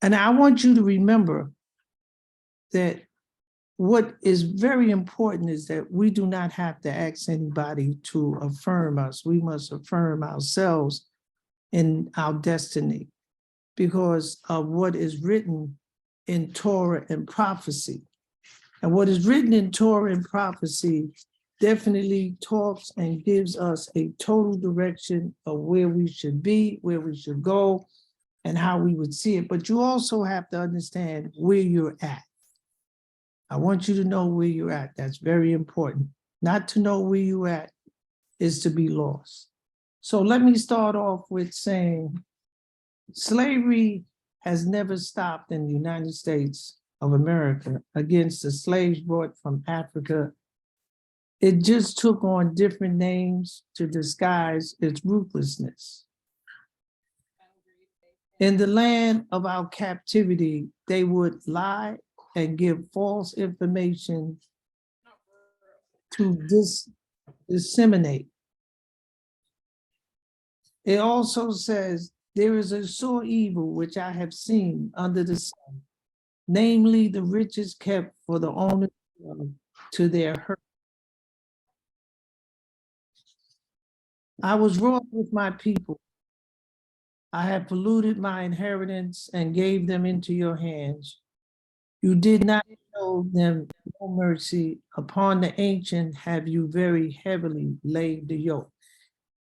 And I want you to remember that what is very important is that we do not have to ask anybody to affirm us. We must affirm ourselves in our destiny because of what is written in Torah and prophecy. And what is written in Torah and prophecy definitely talks and gives us a total direction of where we should be, where we should go, and how we would see it. But you also have to understand where you're at. I want you to know where you're at. That's very important. Not to know where you're at is to be lost. So let me start off with saying slavery has never stopped in the United States of America against the slaves brought from Africa. It just took on different names to disguise its ruthlessness. In the land of our captivity, they would lie and give false information to disseminate. It also says, there is a sore evil which I have seen under the sun, namely the riches kept for the owners to their hurt. I was wroth with my people. I have polluted my inheritance and gave them into your hands. You did not show them no mercy. Upon the ancient have you very heavily laid the yoke.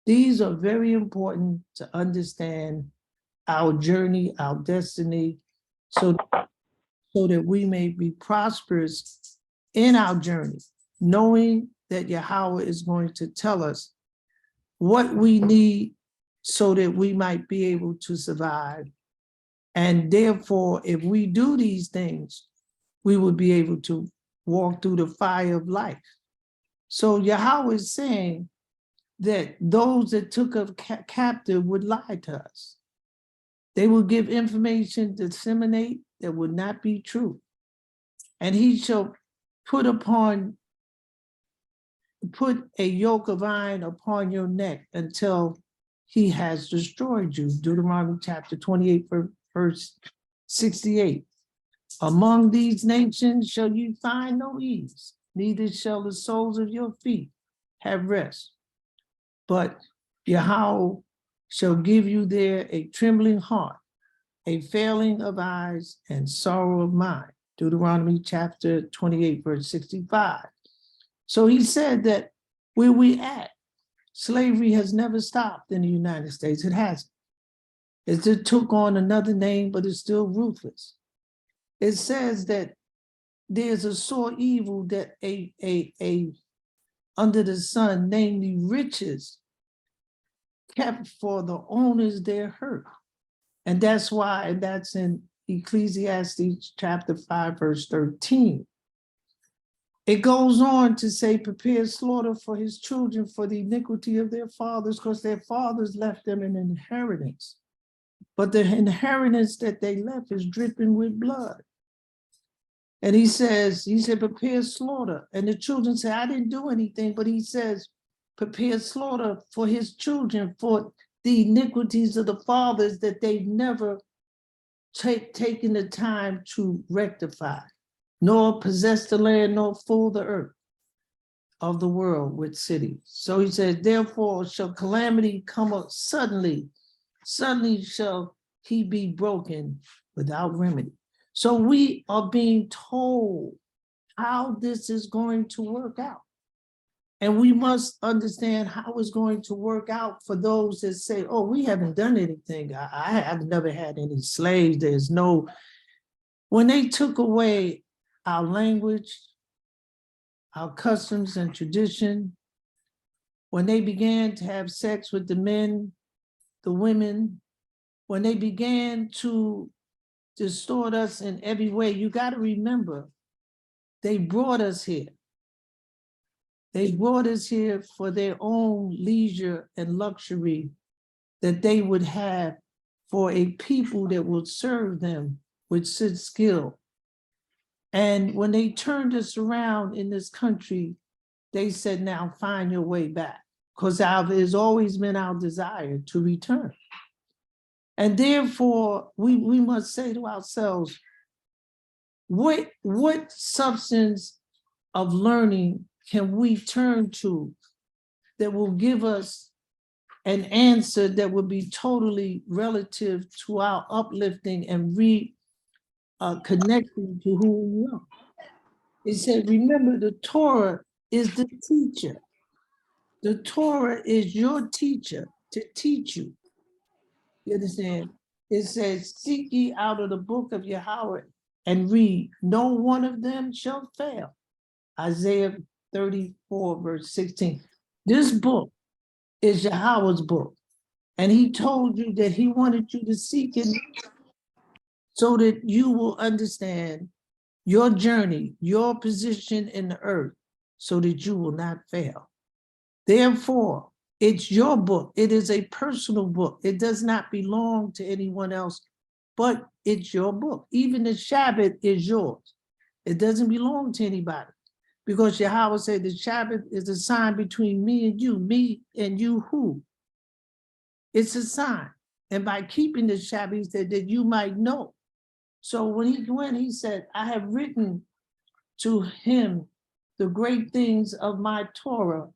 These are very important to understand our journey, our destiny, so that we may be prosperous in our journey, knowing that Yahweh is going to tell us what we need so that we might be able to survive. And therefore, if we do these things, we will be able to walk through the fire of life. So Yahweh is saying that those that took us captive would lie to us. They will give information, disseminate that would not be true. And he shall put a yoke of iron upon your neck until he has destroyed you. Deuteronomy chapter 28, verse 68. Among these nations shall you find no ease, neither shall the soles of your feet have rest. But Yahweh shall give you there a trembling heart, a failing of eyes, and sorrow of mind. Deuteronomy chapter 28, verse 65. So he said that where we at, slavery has never stopped in the United States. It hasn't. It just took on another name, but it's still ruthless. It says that there's a sore evil that under the sun, namely riches, kept for the owners their hurt. And that's why, and that's in Ecclesiastes chapter 5, verse 13. It goes on to say, prepare slaughter for his children for the iniquity of their fathers, because their fathers left them an inheritance. But the inheritance that they left is dripping with blood. And he said, prepare slaughter. And the children say, I didn't do anything, but he says, prepare slaughter for his children for the iniquities of the fathers that they've never taken the time to rectify, nor possess the land, nor fool the earth of the world with cities. So he says, therefore shall calamity come up suddenly, suddenly shall he be broken without remedy. So we are being told how this is going to work out. And we must understand how it's going to work out for those that say, oh, we haven't done anything. I have never had any slaves. There's no, when they took away our language, our customs and tradition, when they began to have sex with the men, the women, when they began to distort us in every way, you got to remember, they brought us here. They brought us here for their own leisure and luxury that they would have for a people that would serve them with such skill. And when they turned us around in this country, they said, now find your way back, because it has always been our desire to return. And therefore, we must say to ourselves, what substance of learning can we turn to that will give us an answer that will be totally relative to our uplifting and connecting to who we are? It said, remember, the Torah is the teacher. The Torah is your teacher to teach you. You understand? It says, seek ye out of the book of Yahweh and read. No one of them shall fail. Isaiah 34, verse 16. This book is Yahweh's book. And he told you that he wanted you to seek him so that you will understand your journey, your position in the earth, so that you will not fail. Therefore, it's your book. It is a personal book. It does not belong to anyone else, but it's your book. Even the Shabbat is yours. It doesn't belong to anybody, because Yahweh said the Shabbat is a sign between me and you. Me and you who? It's a sign. And by keeping the Shabbat, he said that you might know. So when he went, he said, I have written to him the great things of my Torah,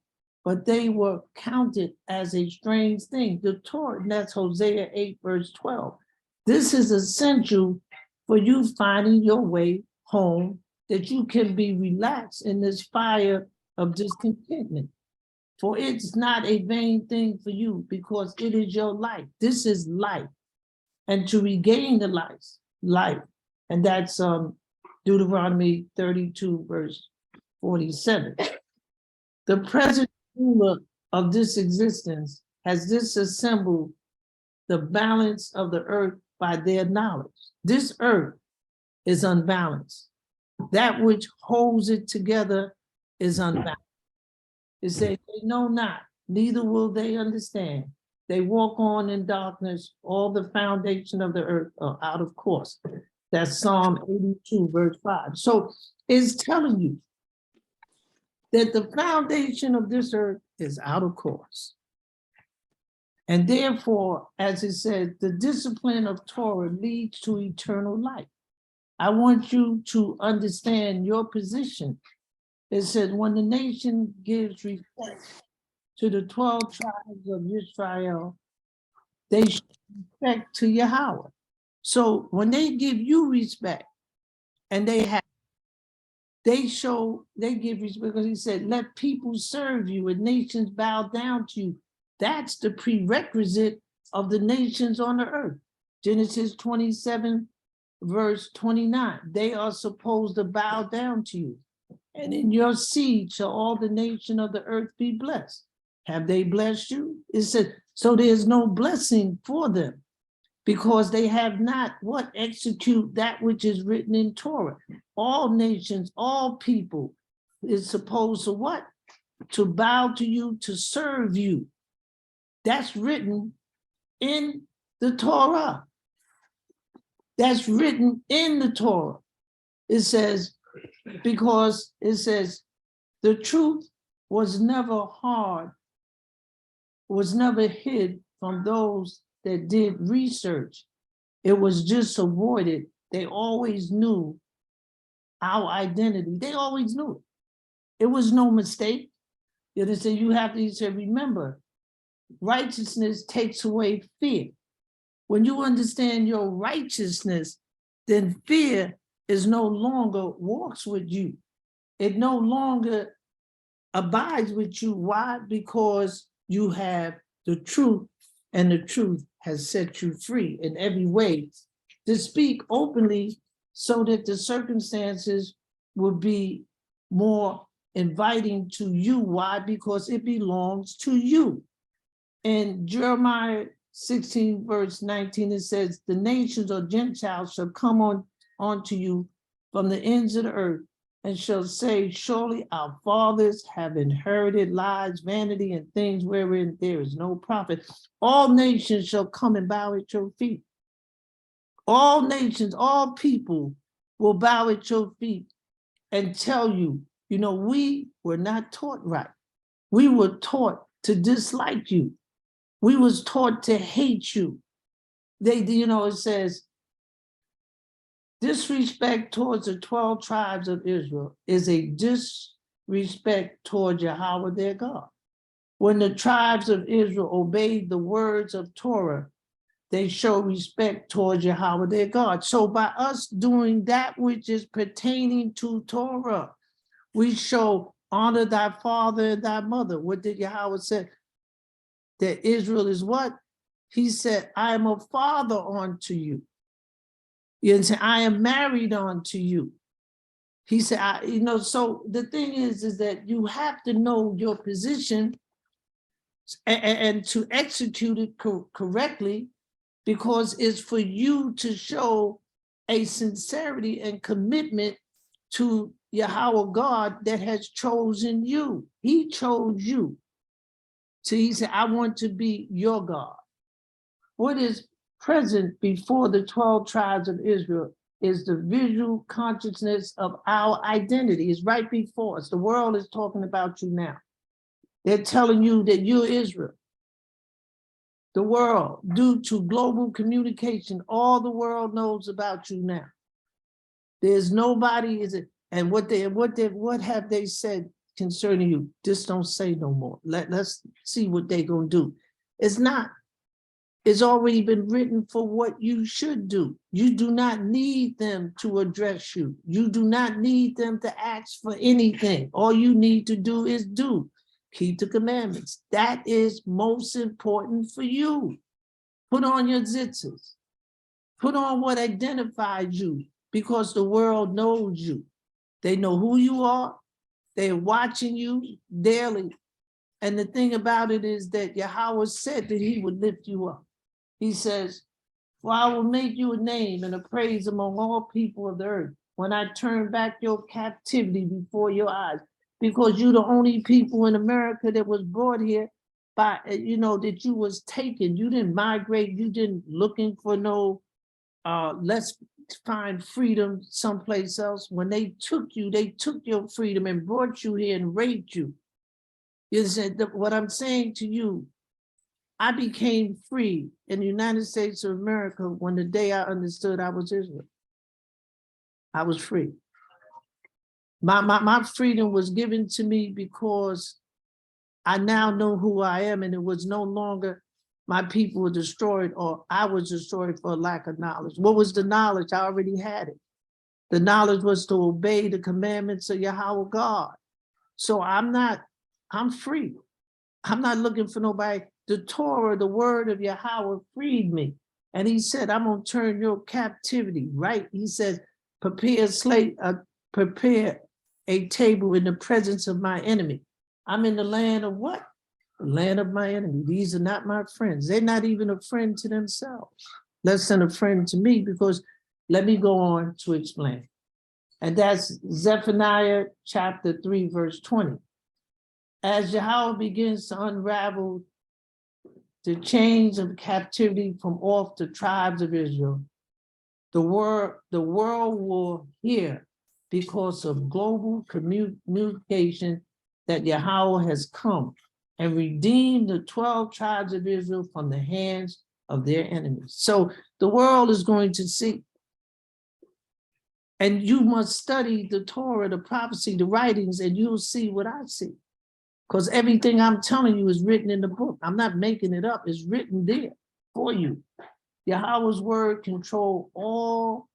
but they were counted as a strange thing. The Torah, and that's Hosea 8, verse 12. This is essential for you finding your way home, that you can be relaxed in this fire of discontentment. For it's not a vain thing for you, because it is your life. This is life. And to regain the life. And that's Deuteronomy 32, verse 47. The present ruler of this existence has disassembled the balance of the earth by their knowledge. This earth is unbalanced. That which holds it together is unbalanced. It says, they know not, neither will they understand. They walk on in darkness, all the foundation of the earth are out of course. That's Psalm 82, verse 5. So it's telling you that the foundation of this earth is out of course. And therefore, as it says, the discipline of Torah leads to eternal life. I want you to understand your position. It says, when the nation gives respect to the 12 tribes of Israel, they show respect to Yahweh. So when they give you respect, and they give respect, because he said, let people serve you and nations bow down to you. That's the prerequisite of the nations on the earth. Genesis 27, verse 29. They are supposed to bow down to you. And in your seed shall all the nation of the earth be blessed. Have they blessed you? It said, so there's no blessing for them, because they have not what? Execute that which is written in Torah. All nations, all people is supposed to what? To bow to you, to serve you. That's written in the Torah. That's written in the Torah. It says, because it says, the truth was never hard, was never hid from those that did research. It was just avoided. They always knew our identity. They always knew it. It was no mistake. You understand? You have to remember, righteousness takes away fear. When you understand your righteousness, then fear is no longer walks with you. It no longer abides with you. Why? Because you have the truth, and the truth has set you free in every way to speak openly, so that the circumstances will be more inviting to you. Why? Because it belongs to you. In Jeremiah 16, verse 19, it says, the nations or Gentiles shall come onto you from the ends of the earth, and shall say, surely our fathers have inherited lies, vanity, and things wherein there is no profit. All nations shall come and bow at your feet. All nations, all people will bow at your feet and tell you, we were not taught right. We were taught to dislike you. We was taught to hate you. it says, disrespect towards the 12 tribes of Israel is a disrespect toward Yahweh their God. When the tribes of Israel obeyed the words of Torah, they show respect towards Yahweh their God. So by us doing that which is pertaining to Torah, we show honor thy father and thy mother. What did Yahweh say? That Israel is what? He said, I am a father unto you. You understand? I am married unto you. He said, so the thing is that you have to know your position and to execute it correctly, because it's for you to show a sincerity and commitment to Yahweh God that has chosen you. He chose you. So he said, I want to be your God. What is present before the 12 tribes of Israel is the visual consciousness of our identity. It's right before us. The world is talking about you now. They're telling you that you're Israel. The world, due to global communication, all the world knows about you now. There's nobody, and what have they said concerning you? Just don't say no more. Let's see what they're gonna do. It's not. It's already been written for what you should do. You do not need them to address you. You do not need them to ask for anything. All you need to do is do. Keep the commandments. That is most important for you. Put on your tzitzis. Put on what identifies you, because the world knows you. They know who you are. They're watching you daily. And the thing about it is that Yahweh said that he would lift you up. He says, for I will make you a name and a praise among all people of the earth when I turn back your captivity before your eyes, because you're the only people in America that was brought here by, that you was taken. You didn't migrate. You didn't looking for no, let's find freedom someplace else. When they took you, they took your freedom and brought you here and raped you. You said, what I'm saying to you, I became free in the United States of America when the day I understood I was Israel. I was free. My freedom was given to me because I now know who I am, and it was no longer my people were destroyed or I was destroyed for lack of knowledge. What was the knowledge? I already had it. The knowledge was to obey the commandments of Yahweh God. So I'm free. I'm not looking for nobody. The Torah, the word of Yahweh freed me. And he said, I'm going to turn your captivity, right? He says, prepare a table in the presence of my enemy. I'm in the land of what? The land of my enemy. These are not my friends. They're not even a friend to themselves. Less than a friend to me, because let me go on to explain. And that's Zephaniah chapter 3, verse 20. As Yahweh begins to unravel the chains of captivity from off the tribes of Israel, the world will hear, because of global communication, that Yahweh has come and redeemed the 12 tribes of Israel from the hands of their enemies. So the world is going to see. And you must study the Torah, the prophecy, the writings, and you'll see what I see. Because everything I'm telling you is written in the book. I'm not making it up. It's written there for you. Yahweh's word control all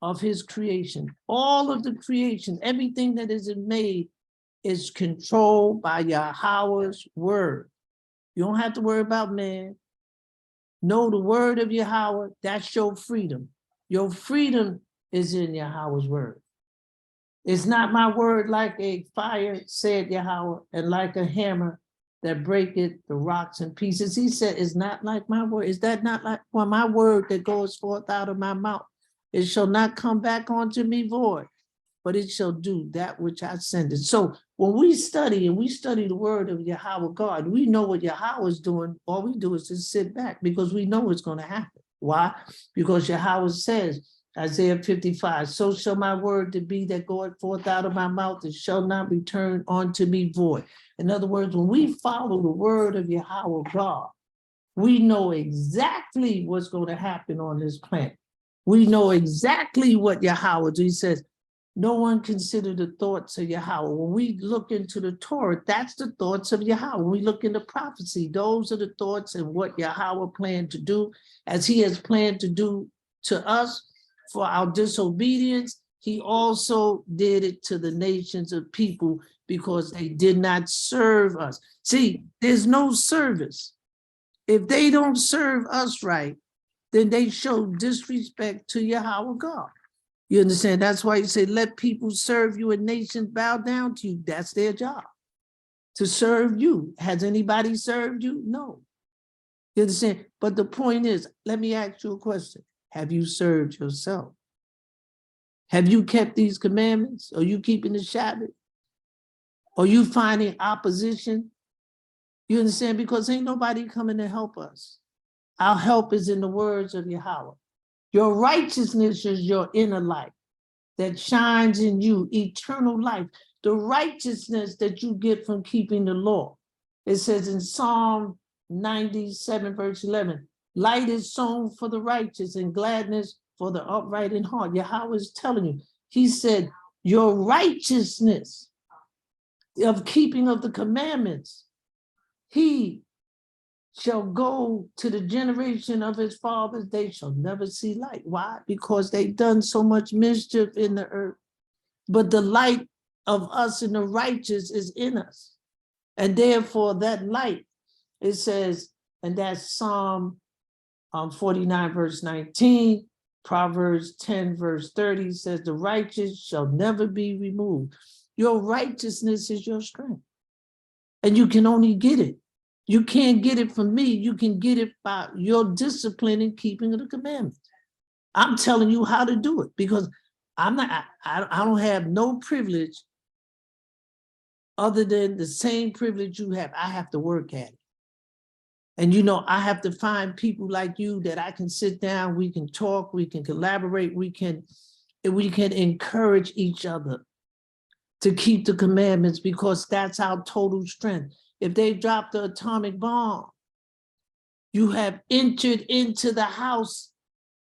of his creation. All of the creation, everything that is made is controlled by Yahweh's word. You don't have to worry about man. Know the word of Yahweh. That's your freedom. Your freedom is in Yahweh's word. It's not my word like a fire, said Yahweh, and like a hammer that breaketh the rocks in pieces. He said, it's not like my word. Is that not like my word that goes forth out of my mouth? It shall not come back unto me void, but it shall do that which I send it. So when we study the word of Yahweh God, we know what Yahweh is doing. All we do is just sit back, because we know it's going to happen. Why? Because Yahweh says, Isaiah 55, so shall my word to be that goeth forth out of my mouth, it shall not return unto me void. In other words, when we follow the word of Yahweh God, We know exactly what's going to happen on this planet. We know exactly what Yahweh do. He says, no one consider the thoughts of Yahweh. When we look into the Torah, that's the thoughts of Yahweh. When we look into prophecy, those are the thoughts and what Yahweh planned to do, as he has planned to do to us for our disobedience. He also did it to the nations of people because they did not serve us. See, there's no service. If they don't serve us right, then they show disrespect to Yahweh God. You understand? That's why you say, let people serve you and nations bow down to you. That's their job, to serve you. Has anybody served you? No. You understand? But the point is, let me ask you a question. Have you served yourself? Have you kept these commandments? Are you keeping the Sabbath? Are you finding opposition? You understand? Because ain't nobody coming to help us. Our help is in the words of Yahweh. Your righteousness is your inner light that shines in you, eternal life, the righteousness that you get from keeping the law. It says in Psalm 97, verse 11, light is sown for the righteous and gladness for the upright in heart. Yahweh is telling you, he said, your righteousness of keeping of the commandments, he shall go to the generation of his fathers, they shall never see light. Why? Because they've done so much mischief in the earth. But the light of us and the righteous is in us. And therefore that light, it says, and that's Psalm 49, verse 19, Proverbs 10, verse 30 says, the righteous shall never be removed. Your righteousness is your strength. And you can only get it. You can't get it from me. You can get it by your discipline and keeping of the commandments. I'm telling you how to do it because I don't have no privilege other than the same privilege you have. I have to work at it. And you know, I have to find people like you that I can sit down, we can talk, we can collaborate, we can encourage each other to keep the commandments because that's our total strength. If they drop the atomic bomb, you have entered into the house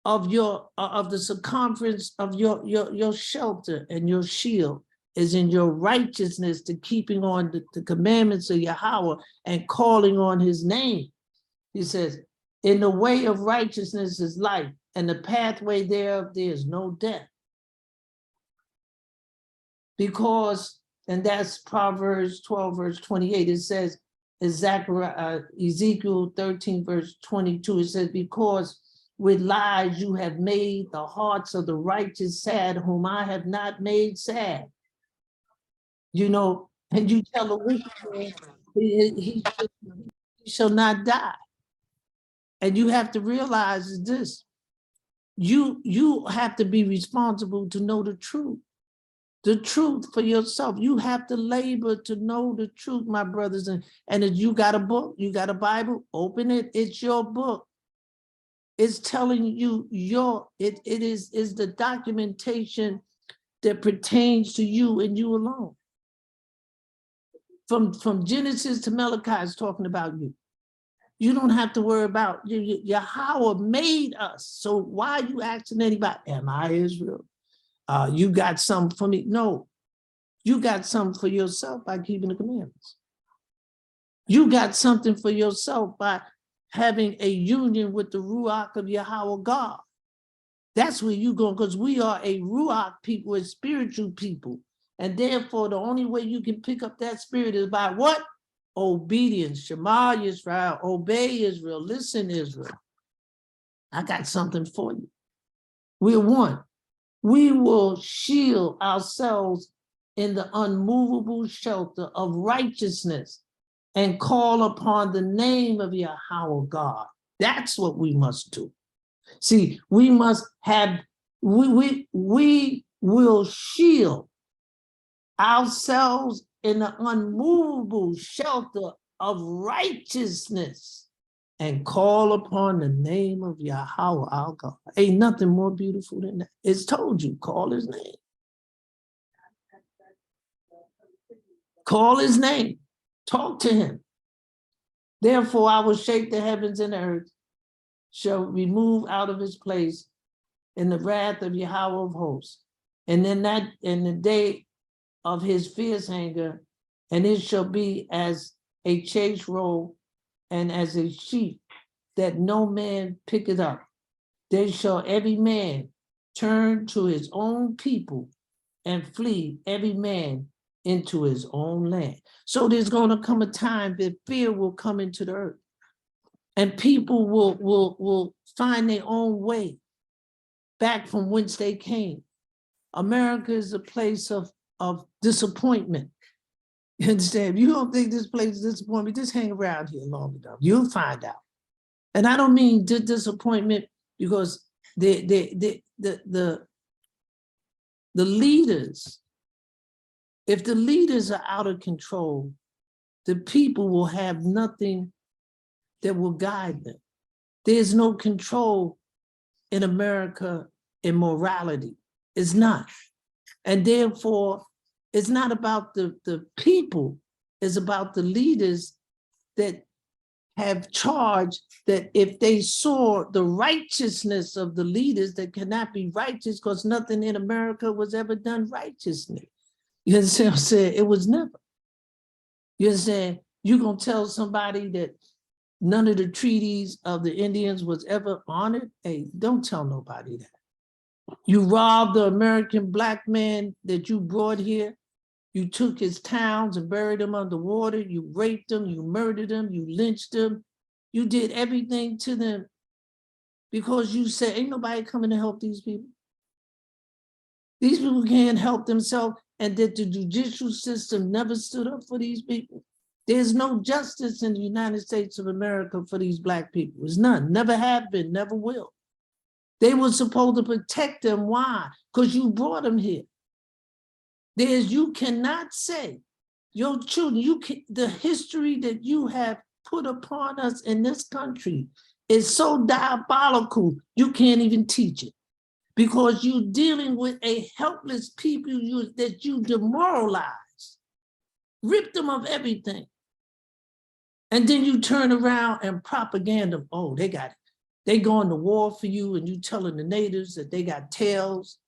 of your of the circumference of your shelter, and your shield is in your righteousness to keeping on the commandments of Yahweh and calling on his name. He says, in the way of righteousness is life, and the pathway thereof there is no death. Because, and that's Proverbs 12, verse 28, it says, Ezekiel 13, verse 22, it says, because with lies you have made the hearts of the righteous sad, whom I have not made sad. You know, and you tell the wicked man, he shall not die. And you have to realize this, you have to be responsible to know the truth for yourself. You have to labor to know the truth, my brothers. And if you got a book, you got a Bible, open it, it's your book. It's telling you it is the documentation that pertains to you and you alone. From Genesis to Malachi, it's talking about you. You don't have to worry about Yahweh made us. So why are you asking anybody, am I Israel? You got something for me? No, you got something for yourself by keeping the commandments. You got something for yourself by having a union with the Ruach of Yahweh God. That's where you go, because we are a Ruach people, a spiritual people. And therefore, the only way you can pick up that spirit is by what? Obedience. Shema Yisrael, obey Israel, listen Israel. I got something for you. We're one. We will shield ourselves in the unmovable shelter of righteousness and call upon the name of Yahweh God. That's what we must do. See, we must have, we will shield ourselves in the unmovable shelter of righteousness and call upon the name of Yahweh our God. Ain't nothing more beautiful than that. It's told you, call his name. Call his name. Talk to him. Therefore, I will shake the heavens and the earth, shall remove out of his place in the wrath of Yahweh of hosts. And in the day of his fierce anger, and it shall be as a chase roll and as a sheep that no man picketh up. They shall every man turn to his own people and flee every man into his own land. So there's going to come a time that fear will come into the earth, and people will find their own way back from whence they came. America is a place of disappointment. You understand? If you don't think this place is disappointment, just hang around here long enough. You'll find out. And I don't mean disappointment because the leaders, if the leaders are out of control, the people will have nothing that will guide them. There's no control in America in morality. It's not. And therefore, it's not about the people, it's about the leaders that have charge, that if they saw the righteousness of the leaders that cannot be righteous because nothing in America was ever done righteously. You understand what I'm saying? It was never. You understand? You're going to tell somebody that none of the treaties of the Indians was ever honored? Hey, don't tell nobody that. You robbed the American black man that you brought here. You took his towns and buried them underwater. You raped them, you murdered them, you lynched them. You did everything to them because you said, ain't nobody coming to help these people. These people can't help themselves, and that the judicial system never stood up for these people. There's no justice in the United States of America for these black people. There's none, never have been, never will. They were supposed to protect them. Why? Because you brought them here. You cannot say, your children, the history that you have put upon us in this country is so diabolical, you can't even teach it. Because you're dealing with a helpless people that you demoralize, rip them of everything. And then you turn around and propaganda, oh, they got it. They going to war for you, and you telling the natives that they got tails.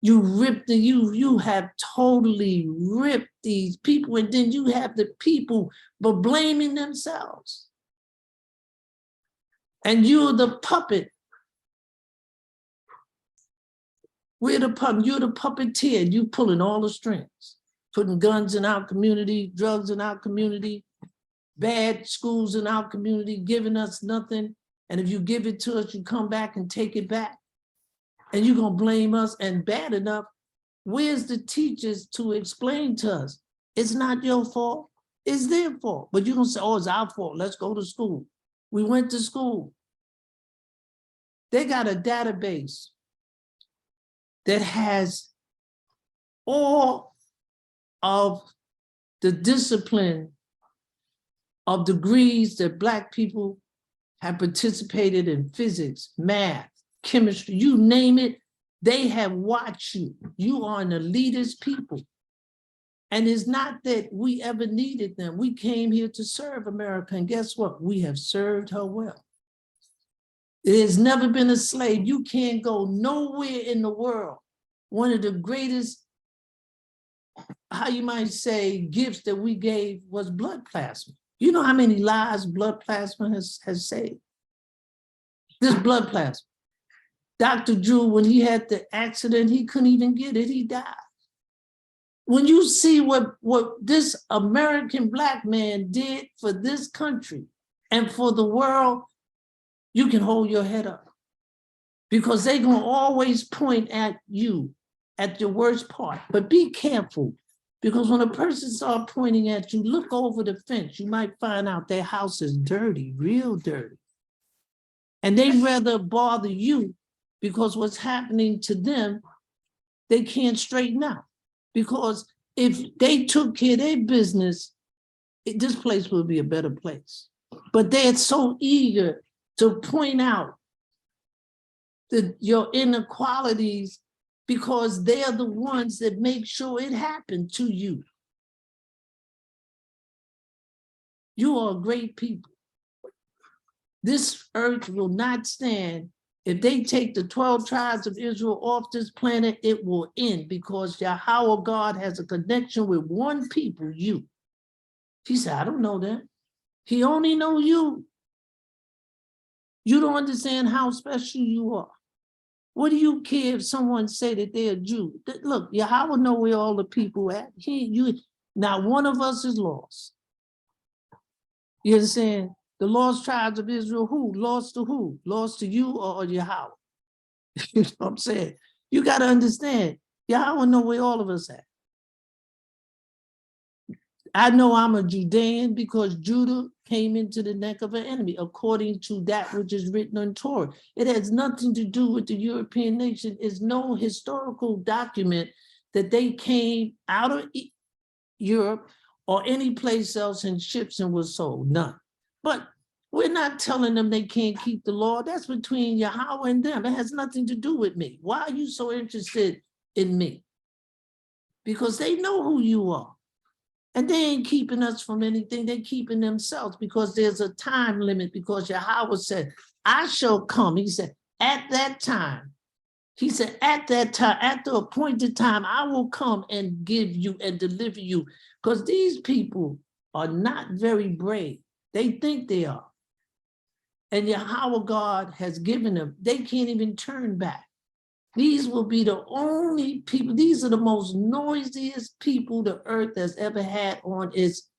You ripped you have totally ripped these people, and then you have the people but blaming themselves. And you're the puppet. We're the puppet, you're the puppeteer, you pulling all the strings, putting guns in our community, drugs in our community, bad schools in our community, giving us nothing. And if you give it to us, you come back and take it back. And you're going to blame us. And bad enough, where's the teachers to explain to us? It's not your fault. It's their fault. But you're going to say, oh, it's our fault. Let's go to school. We went to school. They got a database that has all of the discipline of degrees that Black people have participated in: physics, math, chemistry, you name it, they have watched you. You are an elitist people. And it's not that we ever needed them. We came here to serve America, and guess what? We have served her well. It has never been a slave. You can't go nowhere in the world. One of the greatest, how you might say, gifts that we gave was blood plasma. You know how many lives blood plasma has saved? This blood plasma. Dr. Drew, when he had the accident, he couldn't even get it, he died. When you see what this American Black man did for this country and for the world, you can hold your head up, because they're gonna always point at you, at your worst part. But be careful, because when a person starts pointing at you, look over the fence. You might find out their house is dirty, real dirty. And they'd rather bother you, because what's happening to them, they can't straighten out. Because if they took care of their business, this place would be a better place. But they're so eager to point out your inequalities, because they're the ones that make sure it happened to you. You are great people. This earth will not stand. If they take the 12 tribes of Israel off this planet, it will end because Yahweh God has a connection with one people, you. He said, I don't know that. He only know you. You don't understand how special you are. What do you care if someone say that they're a Jew? Look, Yahweh know where all the people at. Not one of us is lost. You understand? The lost tribes of Israel, who? Lost to who? Lost to you or Yahweh? You know what I'm saying? You got to understand, Yahweh know where all of us at. I know I'm a Judean because Judah came into the neck of an enemy, according to that which is written in Torah. It has nothing to do with the European nation. It's no historical document that they came out of Europe or any place else in ships and was sold. None. But we're not telling them they can't keep the law. That's between Yahweh and them. It has nothing to do with me. Why are you so interested in me? Because they know who you are. And they ain't keeping us from anything. They're keeping themselves because there's a time limit, because Yahweh said, I shall come. He said, at that time. He said, at that time, at the appointed time, I will come and give you and deliver you. Because these people are not very brave. They think they are. And Yahweh God has given them, they can't even turn back. These will be the only people, these are the most noisiest people the earth has ever had on its,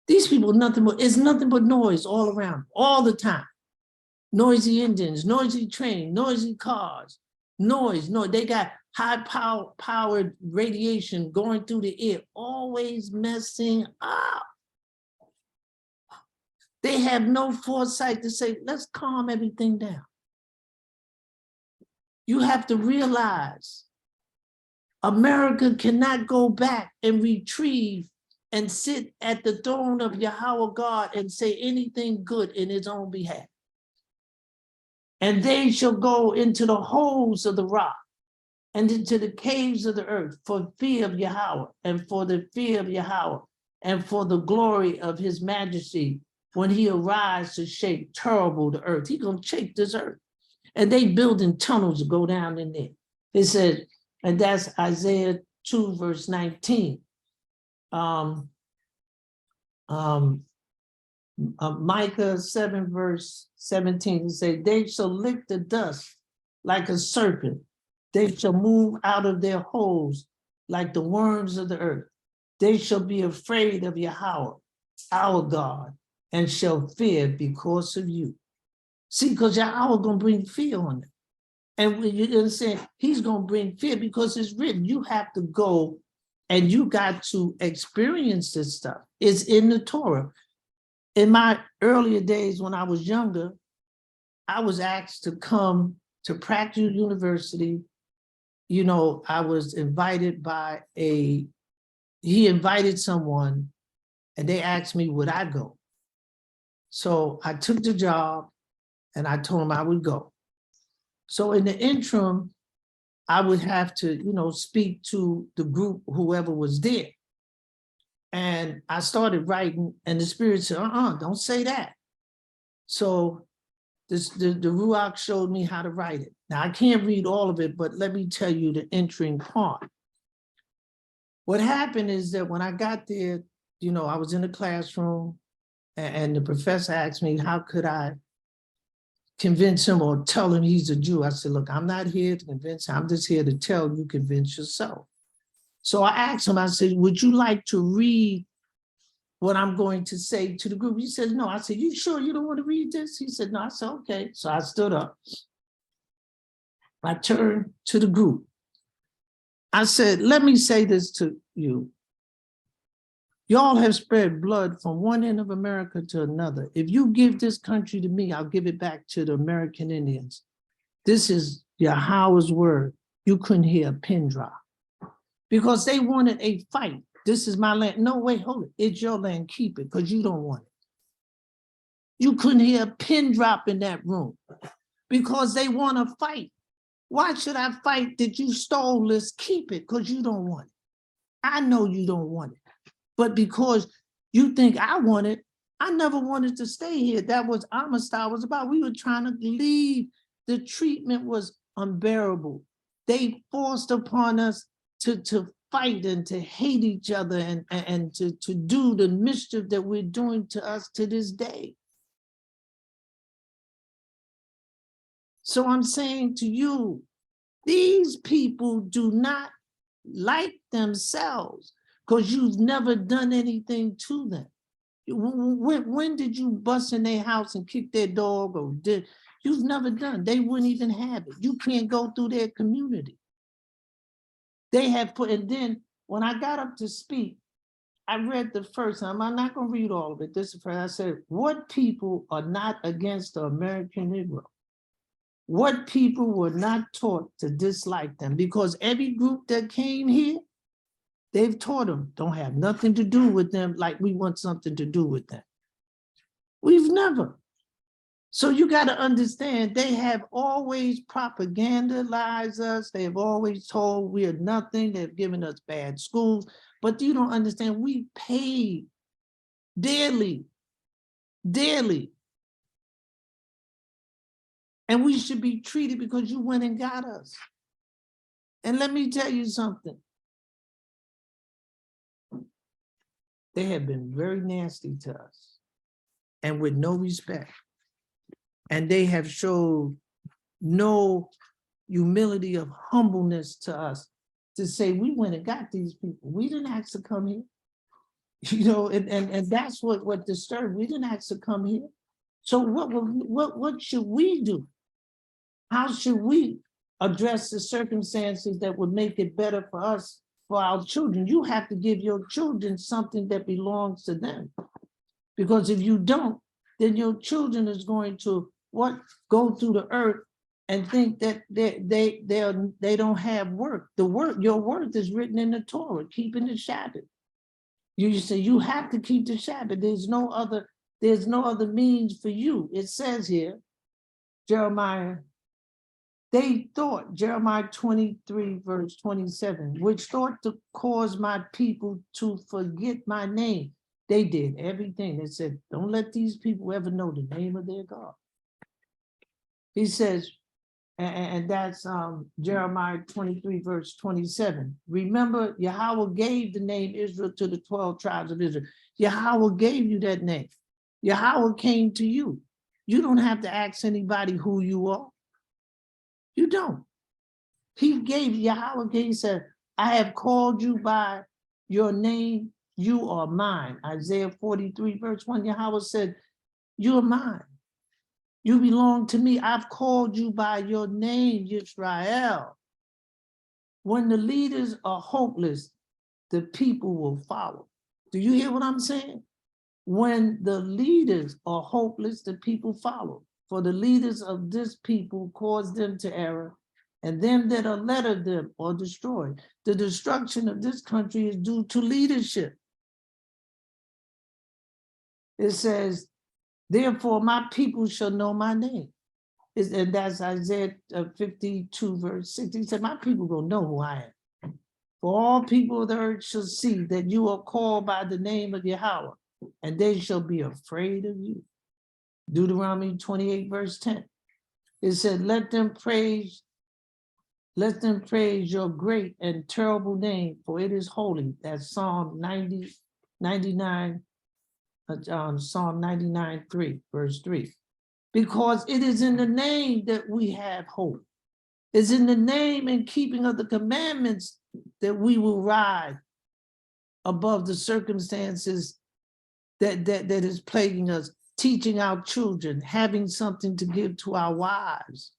these people, it's nothing but noise all around, all the time. Noisy engines, noisy train, noisy cars, noise. They got high-powered radiation going through the air, always messing up. They have no foresight to say, let's calm everything down. You have to realize America cannot go back and retrieve and sit at the throne of Yahweh God and say anything good in his own behalf. And they shall go into the holes of the rock and into the caves of the earth for fear of Yahweh and for the fear of Yahweh and for the glory of his majesty when he arrives to shake terrible the earth. He's going to shake this earth. And they building tunnels to go down in there. It said, and that's Isaiah 2, verse 19. Micah 7, verse 17, it says, they shall lick the dust like a serpent. They shall move out of their holes like the worms of the earth. They shall be afraid of Yahweh, our God, and shall fear because of you. See, because Yahweh going to bring fear on them. And when you understand, he's going to bring fear because it's written. You have to go and you got to experience this stuff. It's in the Torah. In my earlier days when I was younger, I was asked to come to Pratt University. You know, I was invited by he invited someone and they asked me, would I go? So I took the job and I told him I would go. So in the interim, I would have to, you know, speak to the group, whoever was there. And I started writing and the Spirit said, don't say that. So the Ruach showed me how to write it. Now I can't read all of it, but let me tell you the entering part. What happened is that when I got there, you know, I was in the classroom and the professor asked me, how could I convince him or tell him he's a Jew? I said, look, I'm not here to convince him. I'm just here to tell you, convince yourself. So I asked him, I said, would you like to read what I'm going to say to the group? He said, no. I said, you sure you don't want to read this? He said, no. I said, okay. So I stood up. I turned to the group. I said, let me say this to you. Y'all have spread blood from one end of America to another. If you give this country to me, I'll give it back to the American Indians. This is Yahweh's word. You couldn't hear a pin drop because they wanted a fight. This is my land. No, wait, hold it. It's your land. Keep it because you don't want it. You couldn't hear a pin drop in that room because they want to fight. Why should I fight that you stole this? Keep it because you don't want it. I know you don't want it. But because you think I want it, I never wanted to stay here. That was Amistad was about. We were trying to leave. The treatment was unbearable. They forced upon us to fight and to hate each other and to do the mischief that we're doing to us to this day. So I'm saying to you, these people do not like themselves because you've never done anything to them. When did you bust in their house and kick their dog or did? You've never done. They wouldn't even have it. You can't go through their community. They have put, and then when I got up to speak, I read the first time. I'm not going to read all of it. This is first. I said, what people are not against the American Negro? What people were not taught to dislike them? Because every group that came here, they've taught them, don't have nothing to do with them like we want something to do with them. We've never. So you got to understand, they have always propagandized us. They have always told we are nothing. They've given us bad schools. But you don't understand, we pay daily. And we should be treated because you went and got us. And let me tell you something. They have been very nasty to us and with no respect. And they have showed no humility of humbleness to us to say, we went and got these people. We didn't ask to come here. You know, and that's what disturbed. We didn't ask to come here. So what should we do? How should we address the circumstances that would make it better for us, for our children? You have to give your children something that belongs to them. Because if you don't, then your children is going to go through the earth and think that they don't have work. Your worth is written in the Torah, keeping the Sabbath. You say you have to keep the Sabbath. There's no other means for you. It says here, Jeremiah, they thought, Jeremiah 23, verse 27, which thought to cause my people to forget my name. They did everything. They said, don't let these people ever know the name of their God. He says, and that's Jeremiah 23, verse 27. Remember, Yahweh gave the name Israel to the 12 tribes of Israel. Yahweh gave you that name. Yahweh came to you. You don't have to ask anybody who you are. You don't. Yahweh gave, he said, I have called you by your name. You are mine. Isaiah 43, verse 1, Yahweh said, you are mine. You belong to me. I've called you by your name, Israel. When the leaders are hopeless, the people will follow. Do you hear what I'm saying? When the leaders are hopeless, the people follow. For the leaders of this people cause them to error, and them that are led of them are destroyed. The destruction of this country is due to leadership. It says, therefore my people shall know my name. And that's Isaiah 52, verse 6. He said, my people will know who I am. For all people of the earth shall see that you are called by the name of Yahweh, and they shall be afraid of you. Deuteronomy 28, verse 10. It said, let them praise your great and terrible name, for it is holy. That's Psalm 99, Psalm 99, 3, verse 3. Because it is in the name that we have hope. It's in the name and keeping of the commandments that we will rise above the circumstances that is plaguing us, teaching our children, having something to give to our wives,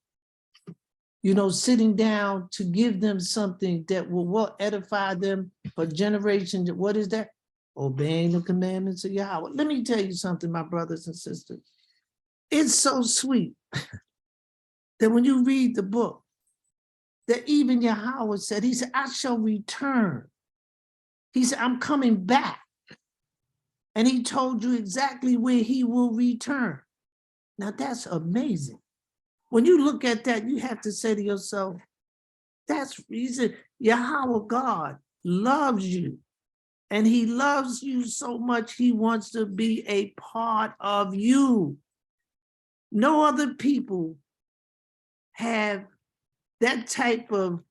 you know, sitting down to give them something that will edify them for generations. What is that? Obeying the commandments of Yahweh. Let me tell you something, my brothers and sisters. It's so sweet that when you read the book, that even Yahweh said, he said, I shall return. He said, I'm coming back. And he told you exactly where he will return. Now that's amazing. When you look at that, you have to say to yourself, that's reason Yahweh God loves you And he loves you so much, he wants to be a part of you. No other people have that type of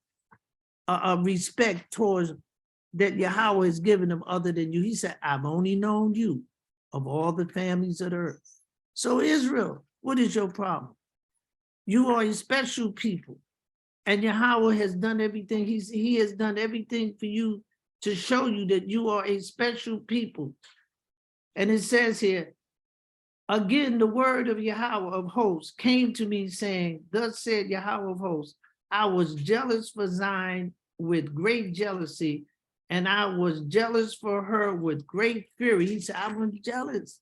respect towards that Yahweh has given them other than you. He said, I've only known you of all the families of the earth. So Israel, what is your problem? You are a special people. And Yahweh has done everything. He has done everything for you to show you that you are a special people. And it says here, again, the word of Yahweh of hosts came to me saying, thus said Yahweh of hosts, I was jealous for Zion with great jealousy, and I was jealous for her with great fury. He said, I'm jealous.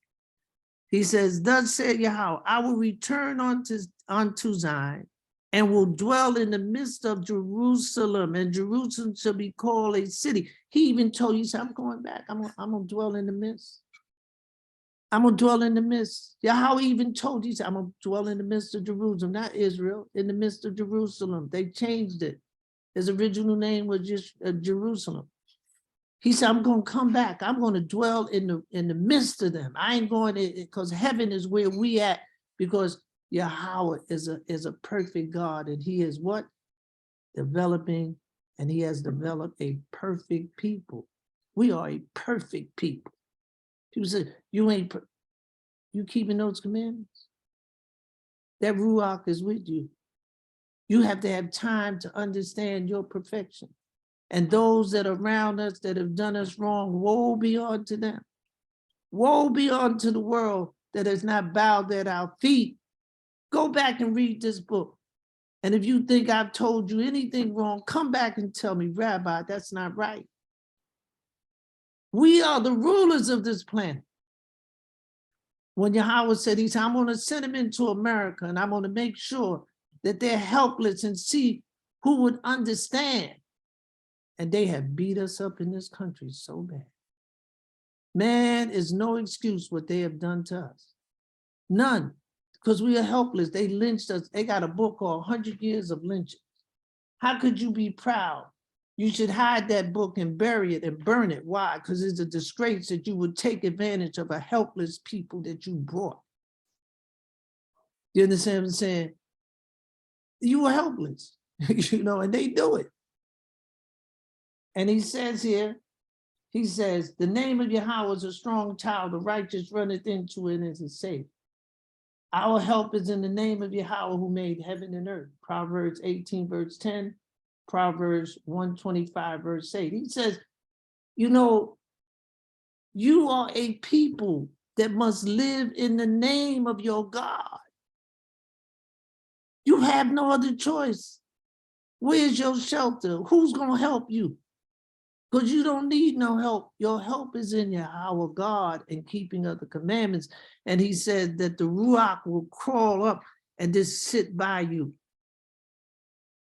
He says, thus said Yahweh, I will return unto Zion and will dwell in the midst of Jerusalem, and Jerusalem shall be called a city. He even told you, he said, I'm going back. I'm going to dwell in the midst. I'm going to dwell in the midst. Yahweh even told you, he said, I'm going to dwell in the midst of Jerusalem, not Israel, in the midst of Jerusalem. They changed it. His original name was just Jerusalem. He said, I'm going to come back. I'm going to dwell in the midst of them. I ain't going to, because heaven is where we at, because Yahweh is a perfect God, and he is what? Developing, and he has developed a perfect people. We are a perfect people. People say, you keeping those commandments? That Ruach is with you. You have to have time to understand your perfection. And those that are around us that have done us wrong, woe be unto them. Woe be unto the world that has not bowed at our feet. Go back and read this book. And if you think I've told you anything wrong, come back and tell me, Rabbi, that's not right. We are the rulers of this planet. When Yahweh said, he said, I'm going to send them into America, and I'm going to make sure that they're helpless and see who would understand. And they have beat us up in this country so bad. Man, is no excuse what they have done to us. None, because we are helpless. They lynched us. They got a book called 100 Years of Lynching. How could you be proud? You should hide that book and bury it and burn it. Why? Because it's a disgrace that you would take advantage of a helpless people that you brought. You understand what I'm saying? You were helpless, and they do it. And he says here, he says, the name of Yahweh is a strong tower, the righteous runneth into it and is safe. Our help is in the name of Yahweh who made heaven and earth. Proverbs 18, verse 10, Proverbs 125, verse 8. He says, you are a people that must live in the name of your God. You have no other choice. Where's your shelter? Who's going to help you? Because you don't need no help. Your help is in Yahweh God and keeping of the commandments. And he said that the Ruach will crawl up and just sit by you.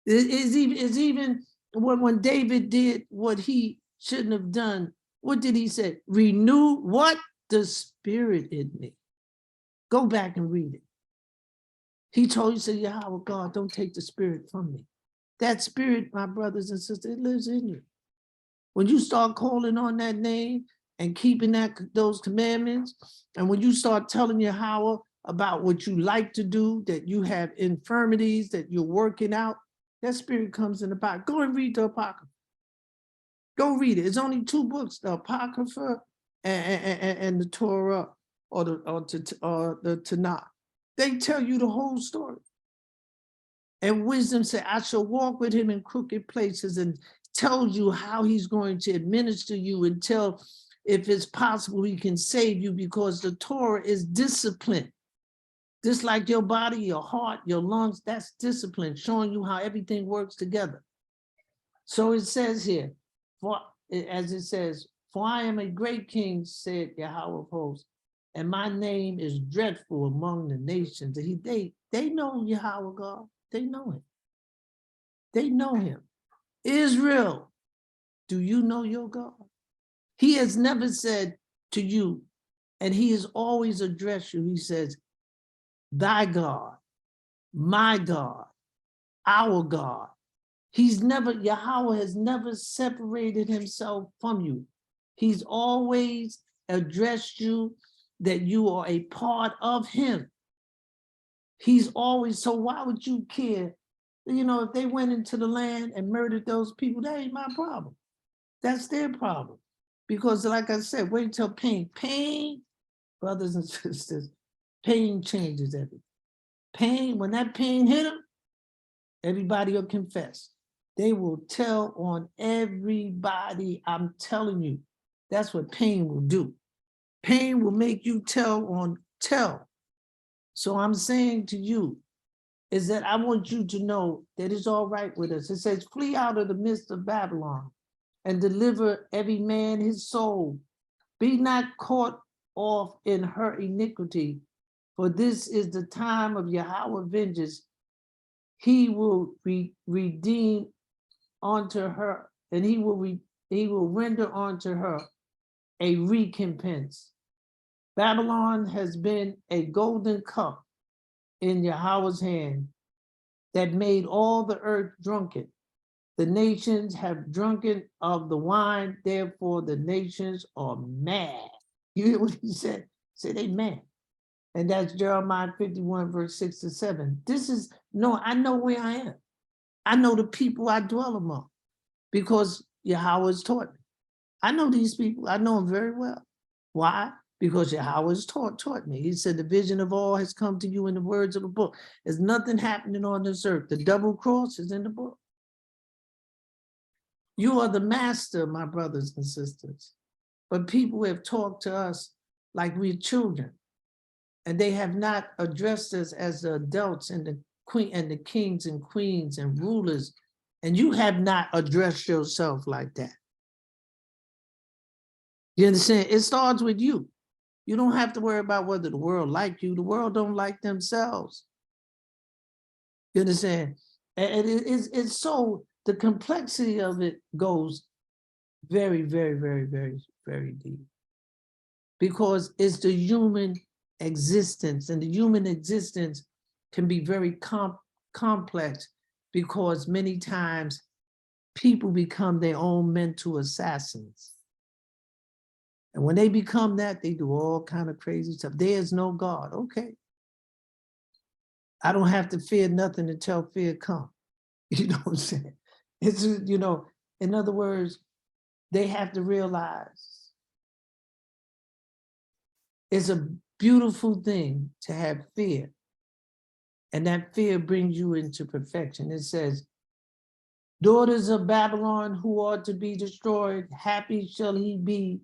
It's even when David did what he shouldn't have done. What did he say? Renew what? The spirit in me. Go back and read it. He told you, say, Yahweh God, don't take the spirit from me. That spirit, my brothers and sisters, it lives in you. When you start calling on that name and keeping those commandments, and when you start telling Yahweh about what you like to do, that you have infirmities, that you're working out, that spirit comes in the Bible. Go and read the Apocrypha. Go read it. It's only 2 books, the Apocrypha and the Torah or the Tanakh. They tell you the whole story. And wisdom said, I shall walk with him in crooked places, and tells you how he's going to administer you until, if it's possible, he can save you, because the Torah is discipline. Just like your body, your heart, your lungs, that's discipline, showing you how everything works together. So it says here, as it says, for I am a great king, said Yahweh of hosts, and my name is dreadful among the nations. They know Yahweh God. They know him. They know him. Israel, do you know your God? He has never said to you, and he has always addressed you. He says, thy God, my God, our God. Yahweh has never separated himself from you. He's always addressed you that you are a part of him. He's always, so why would you care? You know, if they went into the land and murdered those people, that ain't my problem. That's their problem. Because like I said, wait until pain, brothers and sisters, pain changes everything. Pain, when that pain hit them, everybody will confess. They will tell on everybody. I'm telling you, that's what pain will do. Pain will make you tell. So I'm saying to you is that I want you to know that it's all right with us. It says, flee out of the midst of Babylon and deliver every man his soul. Be not caught off in her iniquity, for this is the time of Yahweh vengeance. He will redeem unto her, and he will render unto her a recompense. Babylon has been a golden cup in Yahweh's hand that made all the earth drunken. The nations have drunken of the wine, therefore the nations are mad. You hear what he said? Say they mad. And that's Jeremiah 51, verse 6 to 7. I know where I am. I know the people I dwell among because Yahweh has taught me. I know these people, I know them very well. Why? Because Yahweh has taught me. He said, the vision of all has come to you in the words of the book. There's nothing happening on this earth. The double cross is in the book. You are the master, my brothers and sisters. But people have talked to us like we're children. And they have not addressed us as the adults and the kings and queens and rulers. And you have not addressed yourself like that. You understand? It starts with you. You don't have to worry about whether the world like you. The world don't like themselves. You understand? And it's so, the complexity of it goes very, very, very, very, very deep. Because it's the human existence, and the human existence can be very complex because many times people become their own mental assassins. And when they become that, they do all kind of crazy stuff. There is no God. Okay. I don't have to fear nothing until fear comes. You know what I'm saying? It's, you know, in other words, they have to realize it's a beautiful thing to have fear. And that fear brings you into perfection. It says, daughters of Babylon who are to be destroyed, happy shall he be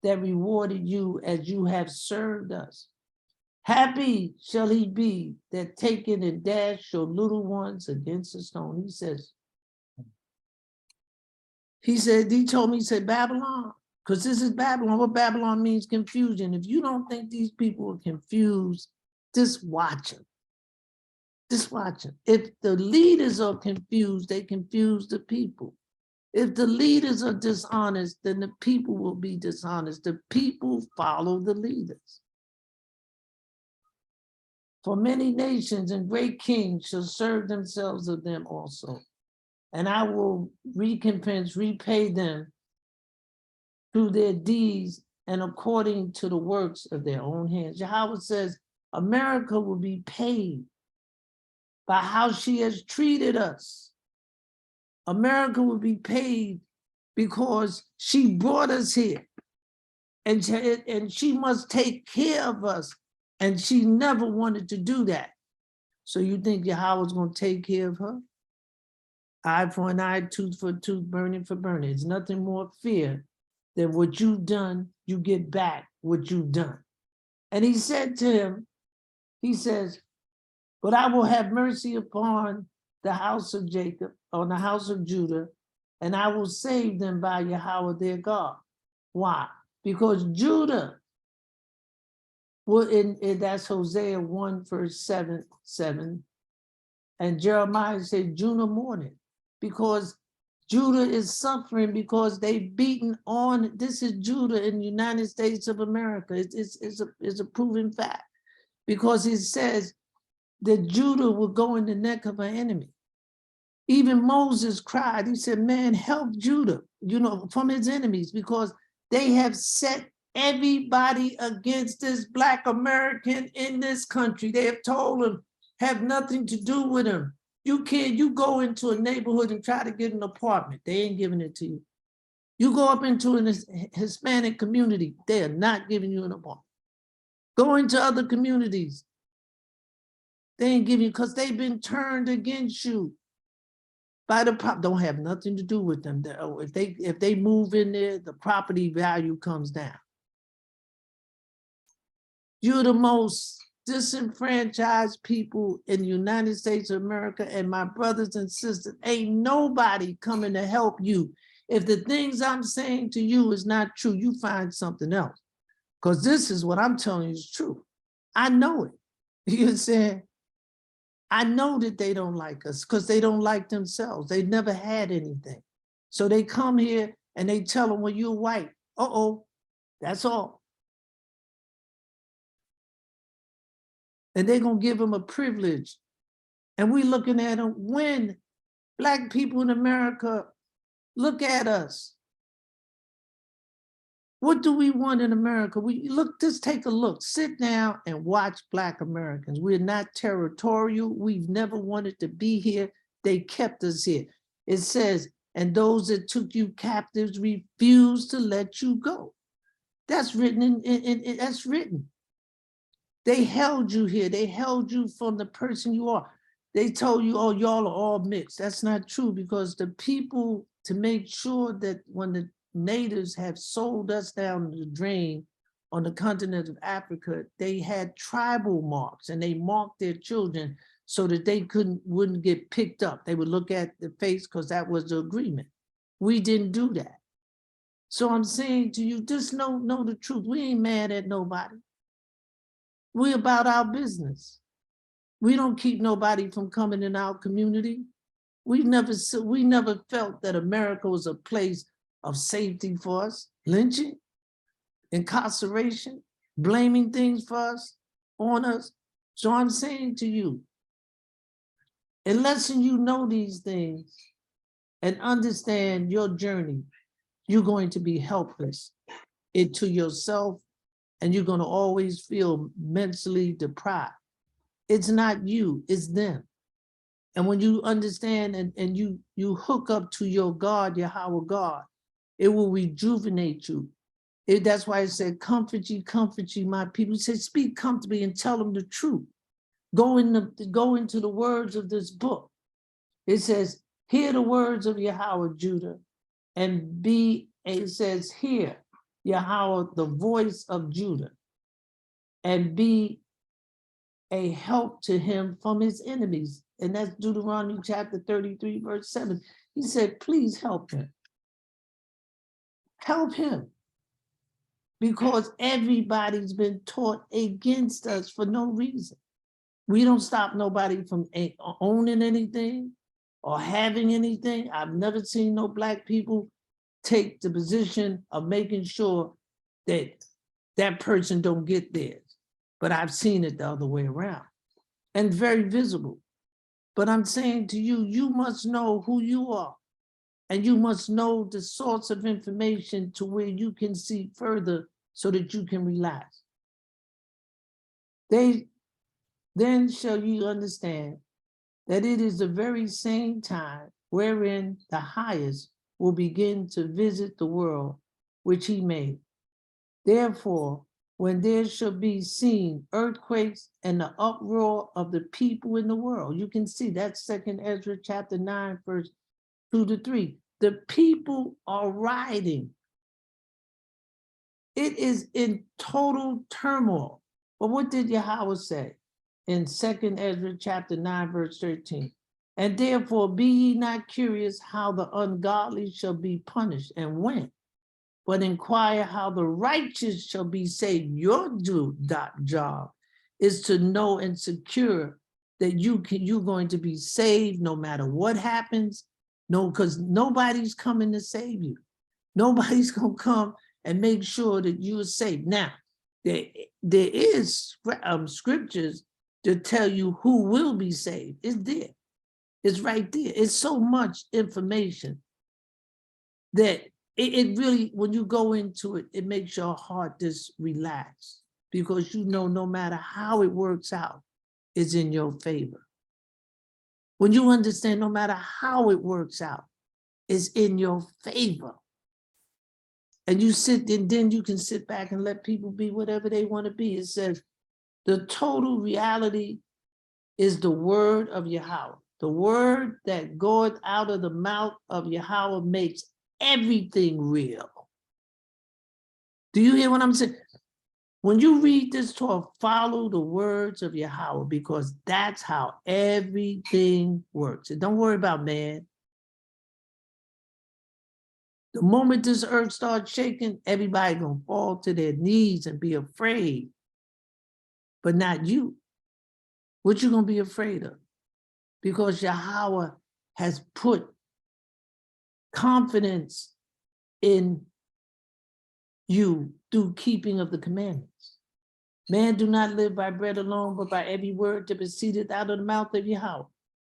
that rewarded you as you have served us. Happy shall he be that taken and dashed your little ones against a stone. He told me, he said, Babylon, because this is Babylon. What Babylon means, confusion. If you don't think these people are confused, just watch them. Just watch them. If the leaders are confused, they confuse the people. If the leaders are dishonest, then the people will be dishonest. The people follow the leaders. For many nations and great kings shall serve themselves of them also. And I will repay them through their deeds and according to the works of their own hands. Yahweh says, America will be paid by how she has treated us. America will be paid because she brought us here. And she must take care of us. And she never wanted to do that. So you think Yahweh's going to take care of her? Eye for an eye, tooth for a tooth, burning for burning. It's nothing more fear than what you've done, you get back what you've done. And he said to him, he says, but I will have mercy upon the house of Jacob, on the house of Judah, and I will save them by Yahweh their God. Why? Because Judah, well, that's Hosea 1 verse 7, and Jeremiah said Judah morning, because Judah is suffering because they've beaten on, this is Judah in the United States of America. It's a proven fact, because it says that Judah will go in the neck of an enemy. Even Moses cried, he said, man, help Judah, you know, from his enemies, because They have set everybody against this Black American in this country. They have told them, have nothing to do with them. You go into a neighborhood and try to get an apartment. They ain't giving it to you. You go up into a Hispanic community, they are not giving you an apartment. Go into other communities, they ain't giving you, because they've been turned against you by the prop. Don't have nothing to do with them. If they move in there, the property value comes down. You're the most disenfranchised people in the United States of America, and my brothers and sisters, ain't nobody coming to help you. If the things I'm saying to you is not true, you find something else, because this is what I'm telling you is true. I know it. You're saying, I know that they don't like us because they don't like themselves. They never had anything. So they come here and they tell them, well, you're white. Uh-oh, that's all. And they're going to give them a privilege. And we looking at them. When Black people in America look at us, what do we want in America? We look, just take a look, sit down and watch Black Americans. We're not territorial. We've never wanted to be here. They kept us here. It says, and those that took you captives refused to let you go. That's written that's written. They held you here. They held you from the person you are. They told you, oh, y'all are all mixed. That's not true, because the people, to make sure that when the natives have sold us down the drain on the continent of Africa, they had tribal marks, and they marked their children so that they wouldn't get picked up. They would look at the face, because that was the agreement. We didn't do that. So I'm saying to you, just know the truth. We ain't mad at nobody. We about our business. We don't keep nobody from coming in our community. We never felt that America was a place of safety for us. Lynching, incarceration, blaming things for us, on us. So I'm saying to you, unless you know these things and understand your journey, you're going to be helpless into yourself, and you're going to always feel mentally deprived. It's not you, it's them. And when you understand and you hook up to your God, Yahweh God, it will rejuvenate you. That's why it said, comfort ye, my people. He said, speak comfortably and tell them the truth. Go into the words of this book. It says, hear the words of Yahweh, Judah, and it says, hear Yahweh, the voice of Judah, and be a help to him from his enemies. And that's Deuteronomy chapter 33, verse 7. He said, please help him. Help him. Because everybody's been taught against us for no reason. We don't stop nobody from owning anything or having anything. I've never seen no Black people take the position of making sure that that person don't get theirs. But I've seen it the other way around, and very visible. But I'm saying to you, you must know who you are, and you must know the source of information to where you can see further so that you can relax. Then shall you understand that it is the very same time wherein the highest will begin to visit the world which he made. Therefore, when there shall be seen earthquakes and the uproar of the people in the world, you can see that's 2nd Ezra chapter 9, verse 2-3. The people are rioting. It is in total turmoil. But what did Yahweh say in 2nd Ezra chapter 9, verse 13? And therefore be ye not curious how the ungodly shall be punished and when, but inquire how the righteous shall be saved. Your job is to know and secure that you're going to be saved no matter what happens. No, because nobody's coming to save you. Nobody's going to come and make sure that you're safe. Now, there is scriptures to tell you who will be saved. It's there. It's right there. It's so much information that it really, when you go into it, it makes your heart just relax, because you know no matter how it works out, it's in your favor. When you understand no matter how it works out, it's in your favor. And you sit, and then you can sit back and let people be whatever they want to be. It says, the total reality is the word of Yahweh. The word that goeth out of the mouth of Yahweh makes everything real. Do you hear what I'm saying? When you read this Torah, follow the words of Yahweh, because that's how everything works. And don't worry about man. The moment this earth starts shaking, everybody gonna fall to their knees and be afraid, but not you. What you gonna be afraid of? Because Yahweh has put confidence in you through keeping of the commandments. Man do not live by bread alone, but by every word that proceedeth out of the mouth of Yahweh.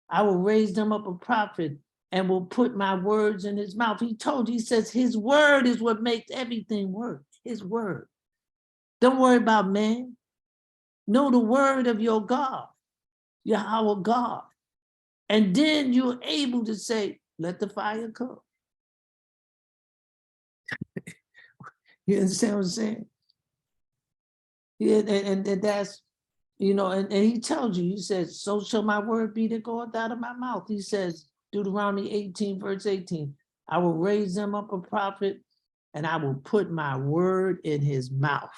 I will raise them up a prophet and will put my words in his mouth. He told you, he says, his word is what makes everything work. His word. Don't worry about man. Know the word of your God, Yahweh God. And then you're able to say, let the fire come. You understand what I'm saying? Yeah, and that's, you know, and he tells you, he says, so shall my word be that goeth out of my mouth. He says, Deuteronomy 18, verse 18, I will raise them up a prophet and I will put my word in his mouth.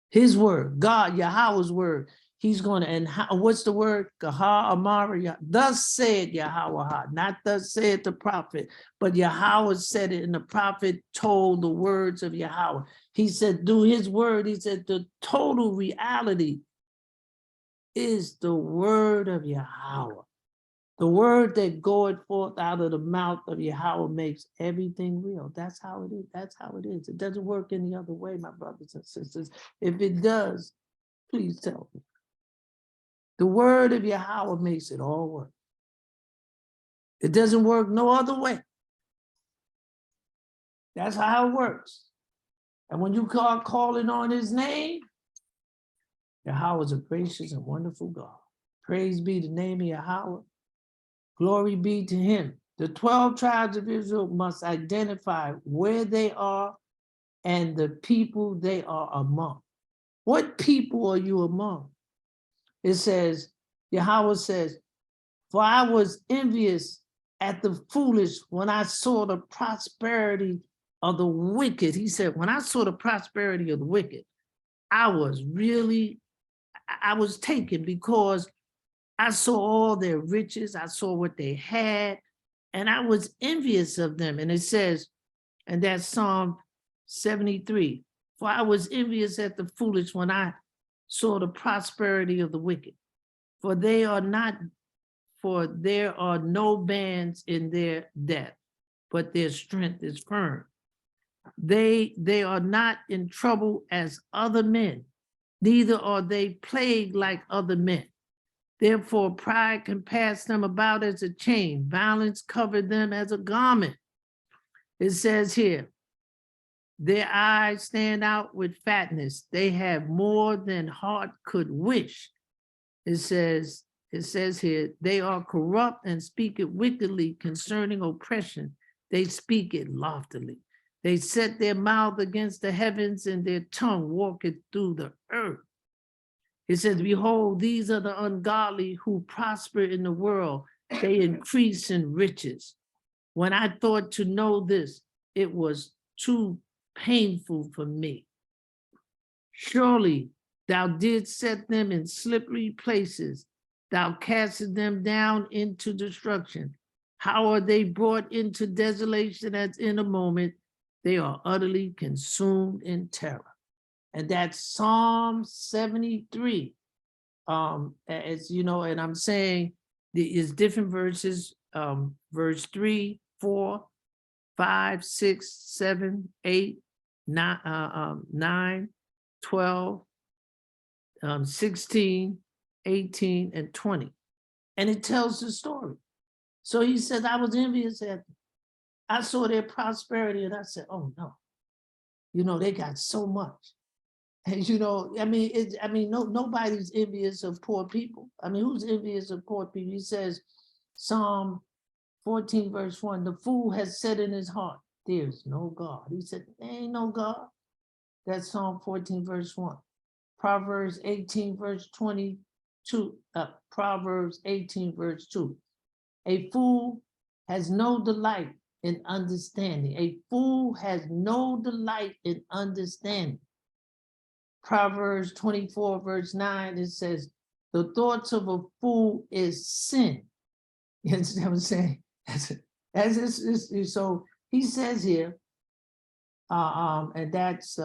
His word, God, Yahweh's word. He's going to, and what's the word? Gahar Amara, thus said Yahweh, not thus said the prophet, but Yahweh said it, and the prophet told the words of Yahweh. He said, through his word, he said, the total reality is the word of Yahweh. The word that goeth forth out of the mouth of Yahweh makes everything real. That's how it is. That's how it is. It doesn't work any other way, my brothers and sisters. If it does, please tell me. The word of Yahweh makes it all work. It doesn't work no other way. That's how it works. And when you call calling on his name, Yahweh is a gracious and wonderful God. Praise be the name of Yahweh. Glory be to him. The 12 tribes of Israel must identify where they are and the people they are among. What people are you among? It says, Yahweh says, for I was envious at the foolish when I saw the prosperity of the wicked. He said, when I saw the prosperity of the wicked, I was taken, because I saw all their riches, I saw what they had, and I was envious of them. And it says, and that's Psalm 73, for I was envious at the foolish when I saw the prosperity of the wicked. For there are no bands in their death, but their strength is firm. They are not in trouble as other men, neither are they plagued like other men. Therefore, pride can pass them about as a chain, violence covered them as a garment. It says here, their eyes stand out with fatness. They have more than heart could wish. It says here, they are corrupt and speak it wickedly concerning oppression. They speak it loftily. They set their mouth against the heavens, and their tongue walketh through the earth. It says, behold, these are the ungodly who prosper in the world. They increase in riches. When I thought to know this, it was too painful for me. Surely thou didst set them in slippery places. Thou castest them down into destruction. How are they brought into desolation as in a moment? They are utterly consumed in terror. And that's Psalm 73. As you know, and I'm saying is different verses, verse 3, 4, 5, 6, 7, 8, 9, 12, 16, 18, and 20. And it tells the story. So he says, I was envious at them. I saw their prosperity and I said, oh no, you know, they got so much. And you know, I mean, nobody's envious of poor people. I mean, who's envious of poor people? He says, Psalm 14, verse 1, the fool has said in his heart, there's no God. He said, there ain't no God. That's Psalm 14, verse 1. Proverbs 18, verse 22. Proverbs 18, verse 2. A fool has no delight in understanding. A fool has no delight in understanding. Proverbs 24, verse 9, it says, the thoughts of a fool is sin. You understand what I'm saying? So he says here, and that's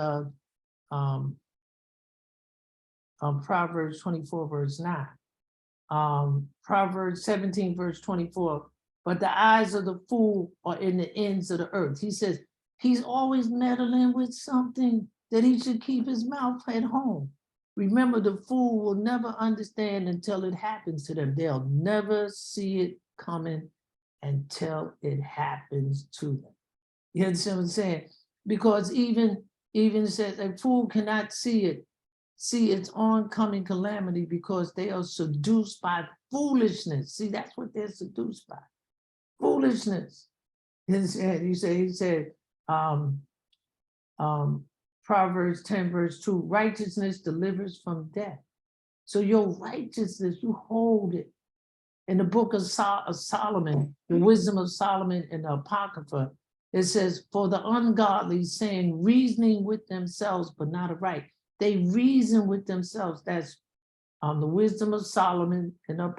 Proverbs 24, verse 9. Proverbs 17, verse 24. But the eyes of the fool are in the ends of the earth. He says he's always meddling with something that he should keep his mouth at home. Remember, the fool will never understand until it happens to them. They'll never see it coming until it happens to them. You understand what I'm saying? Because even says a fool cannot see its oncoming calamity because they are seduced by foolishness. See, that's what they're seduced by. Foolishness. He said, Proverbs 10, verse 2, righteousness delivers from death. So your righteousness, you hold it. In the book of Solomon, the wisdom of Solomon in the Apocrypha, it says, for the ungodly saying, reasoning with themselves, but not aright. They reason with themselves. That's the wisdom of Solomon in the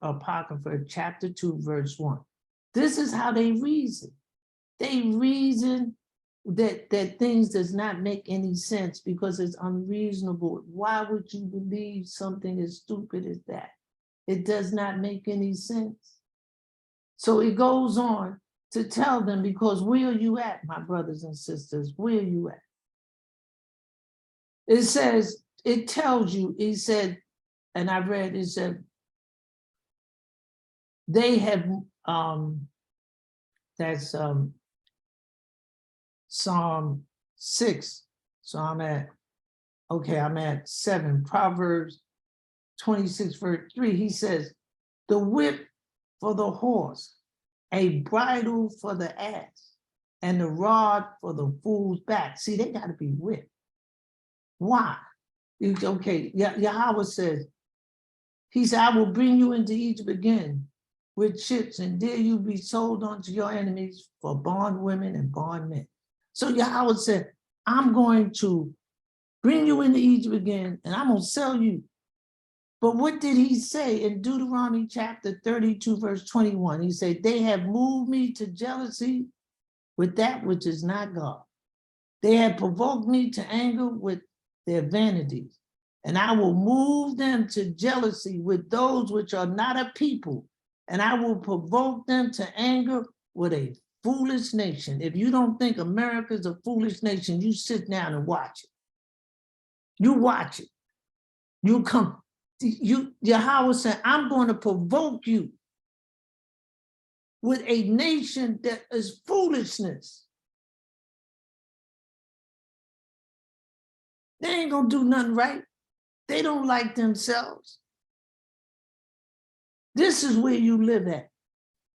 Apocrypha, chapter 2, verse 1. This is how they reason. They reason that things does not make any sense because it's unreasonable. Why would you believe something as stupid as that? It does not make any sense. So it goes on to tell them, because where are you at, my brothers and sisters? Where are you at? It says, it tells you, he said, and I read, it said, they have, that's Psalm 6. So I'm at 7, Proverbs 26, verse 3, he says, the whip for the horse, a bridle for the ass, and the rod for the fool's back. See, they got to be whipped. Why? Okay, Yahweh says, he said, I will bring you into Egypt again with ships, and there you be sold unto your enemies for bondwomen and bondmen. So Yahweh said, I'm going to bring you into Egypt again, and I'm going to sell you. But what did he say in Deuteronomy chapter 32, verse 21? He said, they have moved me to jealousy with that which is not God. They have provoked me to anger with their vanities, and I will move them to jealousy with those which are not a people, and I will provoke them to anger with a foolish nation. If you don't think America is a foolish nation, you sit down and watch it. You watch it. You come. Yahweh said, I'm going to provoke you with a nation that is foolishness. They ain't going to do nothing right. They don't like themselves. This is where you live at.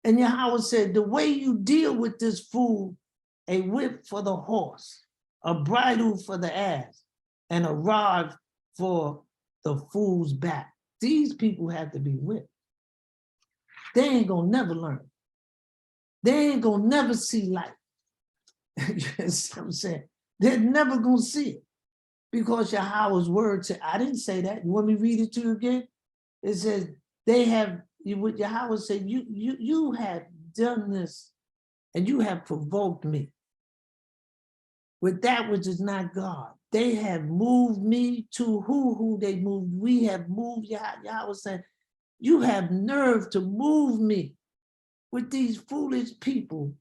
And Yahweh said, the way you deal with this fool, a whip for the horse, a bridle for the ass, and a rod for the fool's back. These people have to be whipped. They ain't gonna never learn. They ain't gonna never see life. You know what I'm saying? They're never gonna see it. Because Yahweh's word said, I didn't say that. You want me to read it to you again? It says, they have, what Yahweh said, you have done this and you have provoked me with that which is not God. They have moved me to who they moved. We have moved, Yahweh said, you have nerve to move me with these foolish people,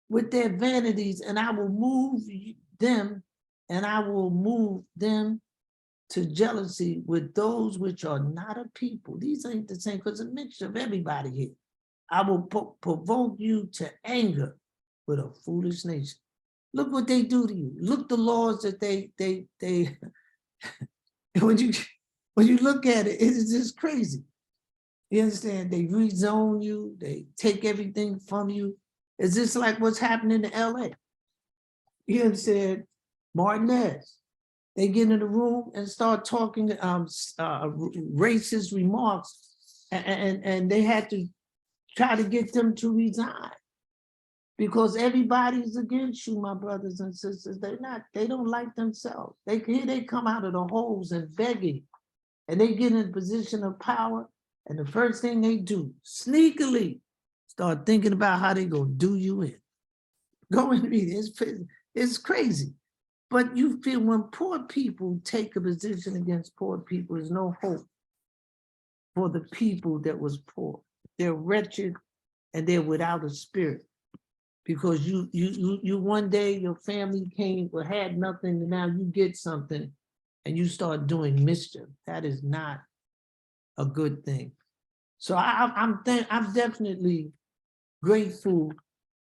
with their vanities, and I will move them, and I will move them to jealousy with those which are not a people. These ain't the same, because it's a mixture of everybody here. I will provoke you to anger with a foolish nation. Look what they do to you. Look the laws that they when you look at it, it is just crazy. You understand? They rezone you, they take everything from you. It's just like what's happening in LA. You understand? Martinez. They get in the room and start talking racist remarks, and they had to try to get them to resign because everybody's against you, my brothers and sisters. They don't like themselves. Here they come out of the holes and begging, and they get in a position of power, and the first thing they do, sneakily, start thinking about how they gonna do you in. Go and read it. It's crazy. But you feel when poor people take a position against poor people, there's no hope for the people that was poor. They're wretched and they're without a spirit. Because you one day your family came or had nothing, and now you get something and you start doing mischief. That is not a good thing. So I'm definitely grateful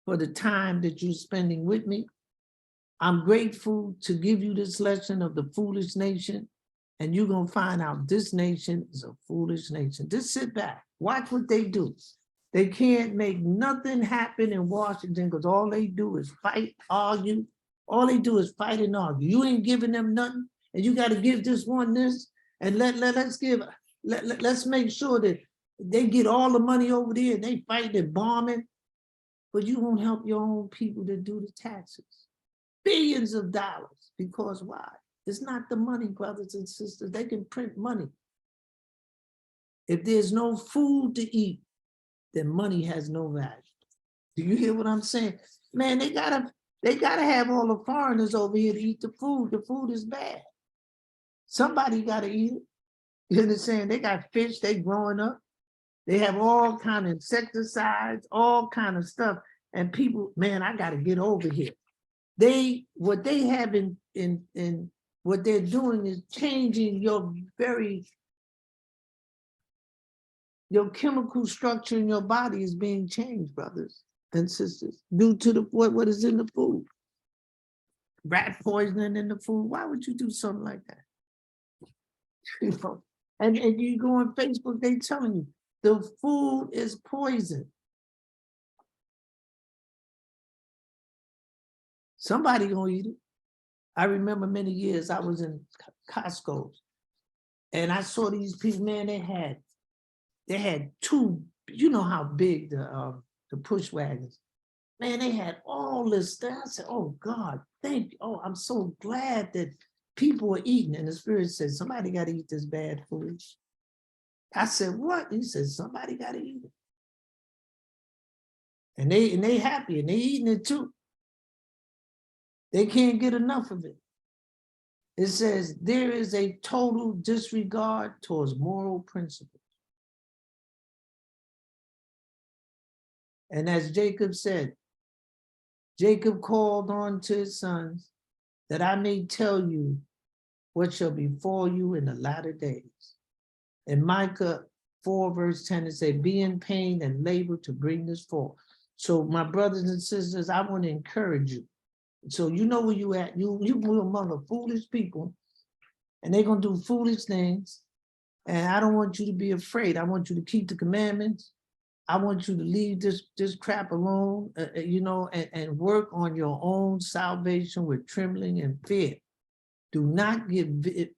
for the time that you're spending with me. I'm grateful to give you this lesson of the foolish nation, and you're gonna find out this nation is a foolish nation. Just sit back, watch what they do. They can't make nothing happen in Washington because all they do is fight, argue. All they do is fight and argue. You ain't giving them nothing, and you got to give this one this, and let's make sure that they get all the money over there and they fight and bombing, but you won't help your own people to do the taxes. Billions of dollars, because why? It's not the money, brothers and sisters. They can print money. If there's no food to eat, then money has no value. Do you hear what I'm saying? Man, they gotta have all the foreigners over here to eat the food. The food is bad. Somebody gotta eat it. You understand? They got fish, they growing up. They have all kind of insecticides, all kind of stuff. And people, man, I gotta get over here. What they have in what they're doing is changing your chemical structure in your body is being changed, brothers and sisters, due to what is in the food. Rat poisoning in the food. Why would you do something like that? You know? And you go on Facebook, they telling you the food is poison. Somebody gonna eat it. I remember many years I was in Costco and I saw these people, man, they had two, you know how big the push wagons. Man, they had all this stuff. I said, oh God, thank you. Oh, I'm so glad that people are eating. And the Spirit said, somebody got to eat this bad food. I said, what? He said, somebody got to eat it. And they happy and they eating it too. They can't get enough of it. It says there is a total disregard towards moral principles. And as Jacob said, Jacob called on to his sons that I may tell you what shall befall you in the latter days. In Micah 4 verse 10, it says, be in pain and labor to bring this forth. So my brothers and sisters, I want to encourage you. So you know where you at. You among a foolish people, and they're going to do foolish things. And I don't want you to be afraid. I want you to keep the commandments. I want you to leave this crap alone, and work on your own salvation with trembling and fear. Do not get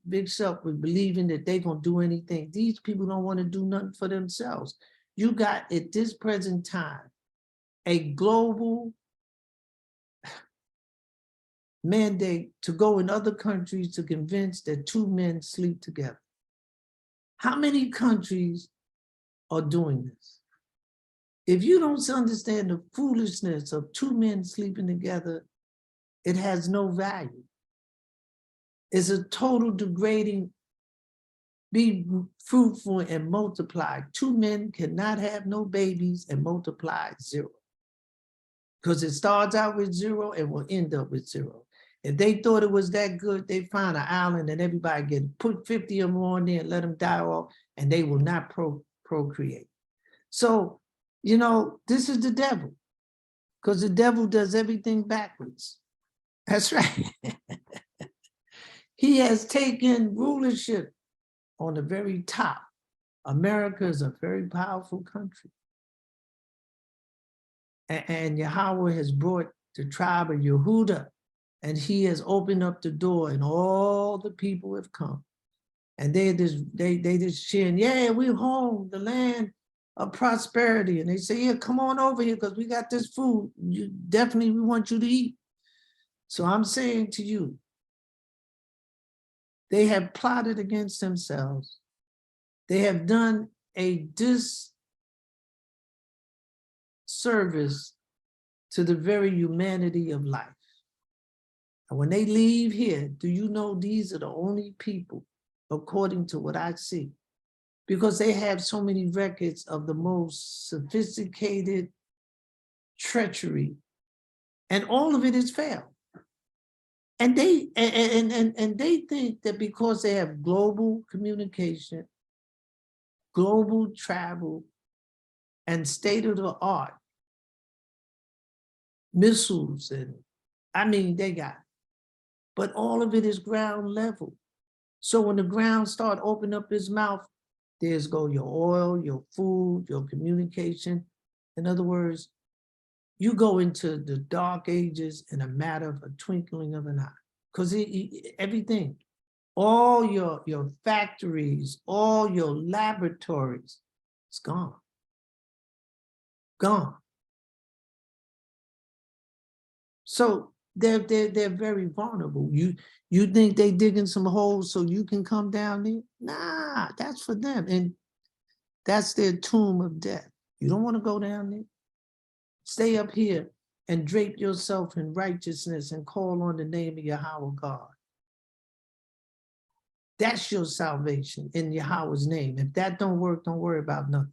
mixed up with believing that they're going to do anything. These people don't want to do nothing for themselves. You got, at this present time, a global mandate to go in other countries to convince that two men sleep together. How many countries are doing this? If you don't understand the foolishness of two men sleeping together, it has no value. It's a total degrading, be fruitful and multiply. Two men cannot have no babies and multiply 0. Because it starts out with 0 and will end up with 0. If they thought it was that good, they find an island and everybody get put 50 of them on there and let them die off, and they will not procreate. So, this is the devil. because the devil does everything backwards. That's right. He has taken rulership on the very top. America is a very powerful country. And Yahweh has brought the tribe of Yehuda, and he has opened up the door, and all the people have come. And they just cheering, yeah, we're home, the land of prosperity. And they say, yeah, come on over here because we got this food. We want you to eat. So I'm saying to you, they have plotted against themselves. They have done a disservice to the very humanity of life. And when they leave here, do you know these are the only people, according to what I see, because they have so many records of the most sophisticated treachery, and all of it is failed. And they think that because they have global communication, global travel, and state-of-the-art missiles, and I mean, they got, but all of it is ground level. So when the ground start opening up its mouth, there's go your oil, your food, your communication. In other words, you go into the dark ages in a matter of a twinkling of an eye, because everything, all your factories, all your laboratories, it's gone. Gone. So they're very vulnerable. You think they digging some holes so you can come down there? Nah, that's for them. And that's their tomb of death. You don't want to go down there. Stay up here and drape yourself in righteousness and call on the name of Yahweh God. That's your salvation in Yahweh's name. If that don't work, don't worry about nothing.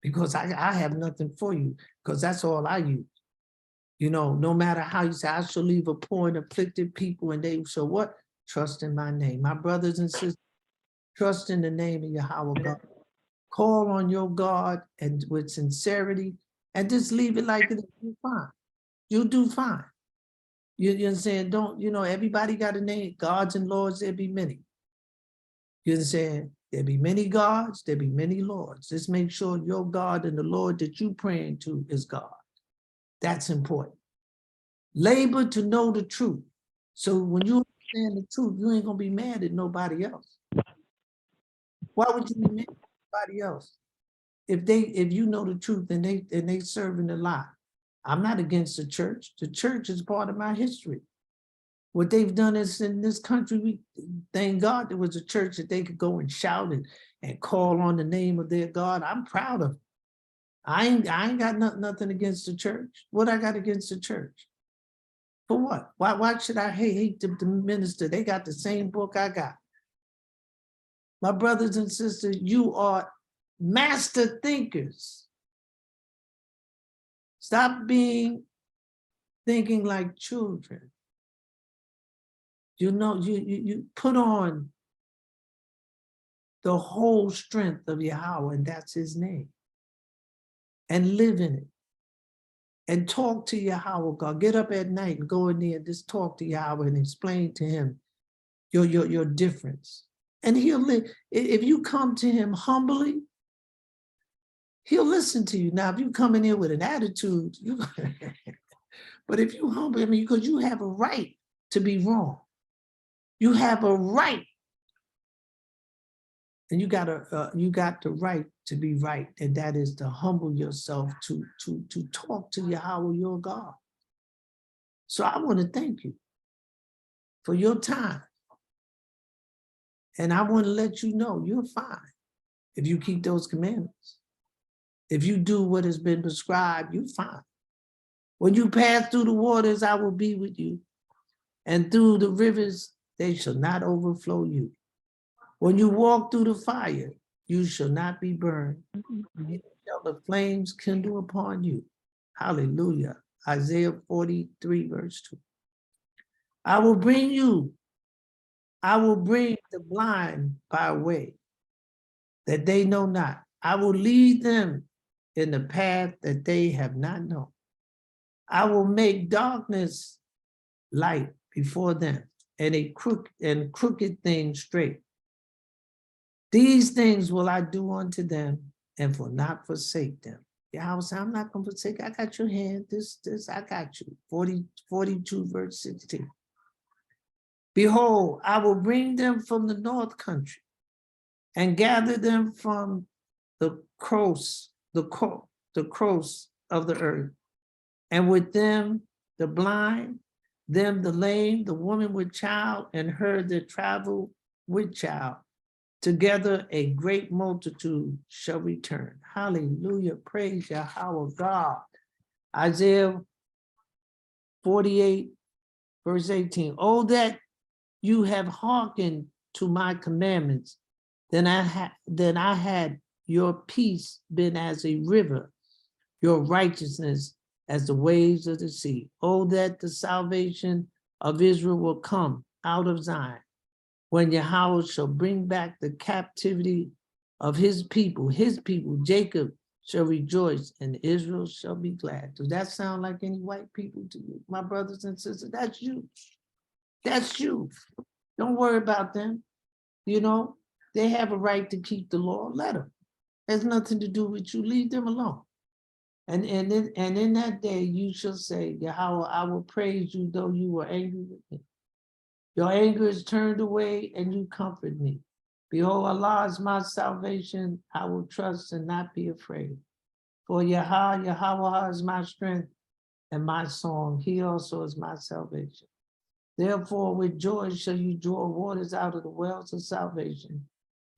Because I have nothing for you, because that's all I use. You know, no matter how you say, I shall leave a poor and afflicted people, and they shall what? Trust in my name. My brothers and sisters, trust in the name of Yahweh God. Call on your God and with sincerity, and just leave it like it is. You'll fine. You'll do fine. You're saying, don't, you know, everybody got a name. Gods and lords, there be many. You're saying, there be many gods, there be many lords. Just make sure your God and the Lord that you praying to is God. That's important. Labor to know the truth. So when you understand the truth, you ain't gonna be mad at nobody else. Why would you be mad at anybody else? If you know the truth and they serving the lie. I'm not against the church. The church is part of my history. What they've done is in this country, thank God there was a church that they could go and shout and call on the name of their God. I'm proud of it. I ain't got nothing against the church. What I got against the church? For what? Why should I hate the minister? They got the same book I got. My brothers and sisters, you are master thinkers. Stop thinking like children. You know, you put on the whole strength of Yahweh, and that's his name. And live in it. And talk to Yahweh God. Get up at night and go in there and just talk to Yahweh and explain to him your difference. And he'll live. If you come to him humbly, he'll listen to you. Now, if you come in here with an attitude, but if you humble, I mean, because you have a right to be wrong. You have a right. And you got the right to be right, and that is to humble yourself to talk to Yahweh, your God. So I want to thank you for your time. And I want to let you know you're fine if you keep those commandments. If you do what has been prescribed, you're fine. When you pass through the waters, I will be with you. And through the rivers, they shall not overflow you. When you walk through the fire, you shall not be burned. Neither shall the flames kindle upon you. Hallelujah. Isaiah 43, verse 2. I will bring the blind by way that they know not. I will lead them in the path that they have not known. I will make darkness light before them, and crooked things straight. These things will I do unto them, and will not forsake them. Yahweh said, I'm not going to forsake. I got your hand. This, I got you. 42, verse 16. Behold, I will bring them from the north country and gather them from the coasts of the earth. And with them, the blind, them, the lame, the woman with child, and her that travel with child. Together, a great multitude shall return. Hallelujah. Praise Yahweh God. Isaiah 48, verse 18. Oh, that you have hearkened to my commandments, then I had your peace been as a river, your righteousness as the waves of the sea. Oh, that the salvation of Israel will come out of Zion, when Yahweh shall bring back the captivity of his people, Jacob shall rejoice and Israel shall be glad. Does that sound like any white people to you, my brothers and sisters? That's you. That's you. Don't worry about them. You know, they have a right to keep the law. Let them. Has nothing to do with you. Leave them alone. And in that day you shall say, Yahweh, I will praise you though you were angry with me. Your anger is turned away and you comfort me. Behold, Allah is my salvation. I will trust and not be afraid. For Yahweh is my strength and my song. He also is my salvation. Therefore, with joy shall you draw waters out of the wells of salvation.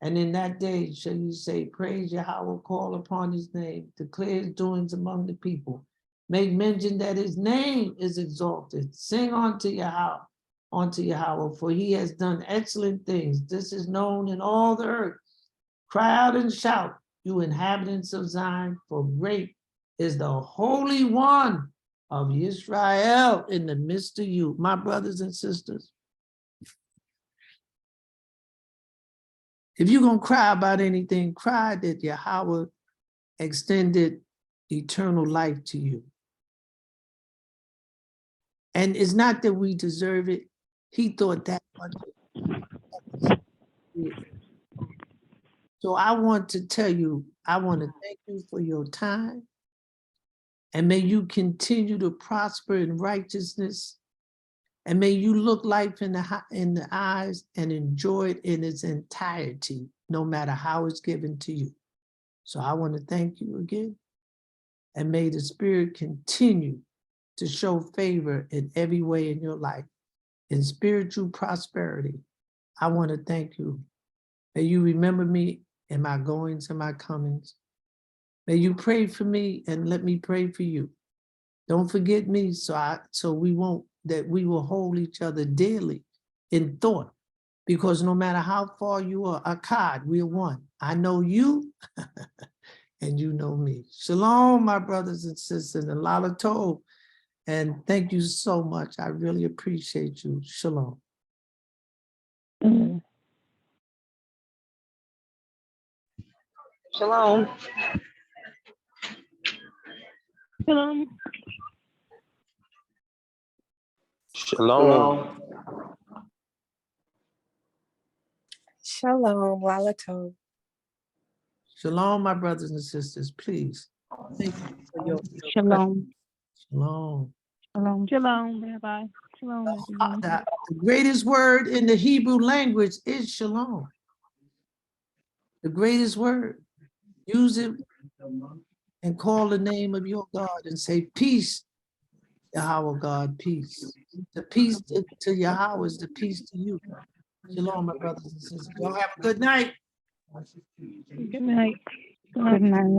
And in that day shall you say, praise Yahweh, call upon his name, declare his doings among the people. Make mention that his name is exalted. Sing unto Yahweh, for he has done excellent things. This is known in all the earth. Cry out and shout, you inhabitants of Zion, for great is the Holy One of Israel in the midst of you. My brothers and sisters, if you're going to cry about anything, cry that Yahweh extended eternal life to you. And it's not that we deserve it. He thought that much. So I want to tell you, I want to thank you for your time. And may you continue to prosper in righteousness. And may you look life in the eyes and enjoy it in its entirety, no matter how it's given to you. So I want to thank you again. And may the Spirit continue to show favor in every way in your life. In spiritual prosperity, I want to thank you. May you remember me in my goings and my comings. May you pray for me and let me pray for you. Don't forget me so we will hold each other dearly in thought, because no matter how far you are, Akkad, we're one. I know you and you know me. Shalom, my brothers and sisters, and Lala Tov. And thank you so much. I really appreciate you. Shalom. Shalom. Shalom. Shalom. Shalom, Lala Tov. Shalom, my brothers and sisters, please. Thank you for your Shalom. Shalom. Shalom. Shalom, Rabbi. Shalom, everyone. The greatest word in the Hebrew language is shalom. The greatest word. Use it and call the name of your God and say, peace, Yahweh God, peace. The peace to Yahweh is the peace to you. Shalom, my brothers and sisters. Y'all have a good night. Good night. Good night.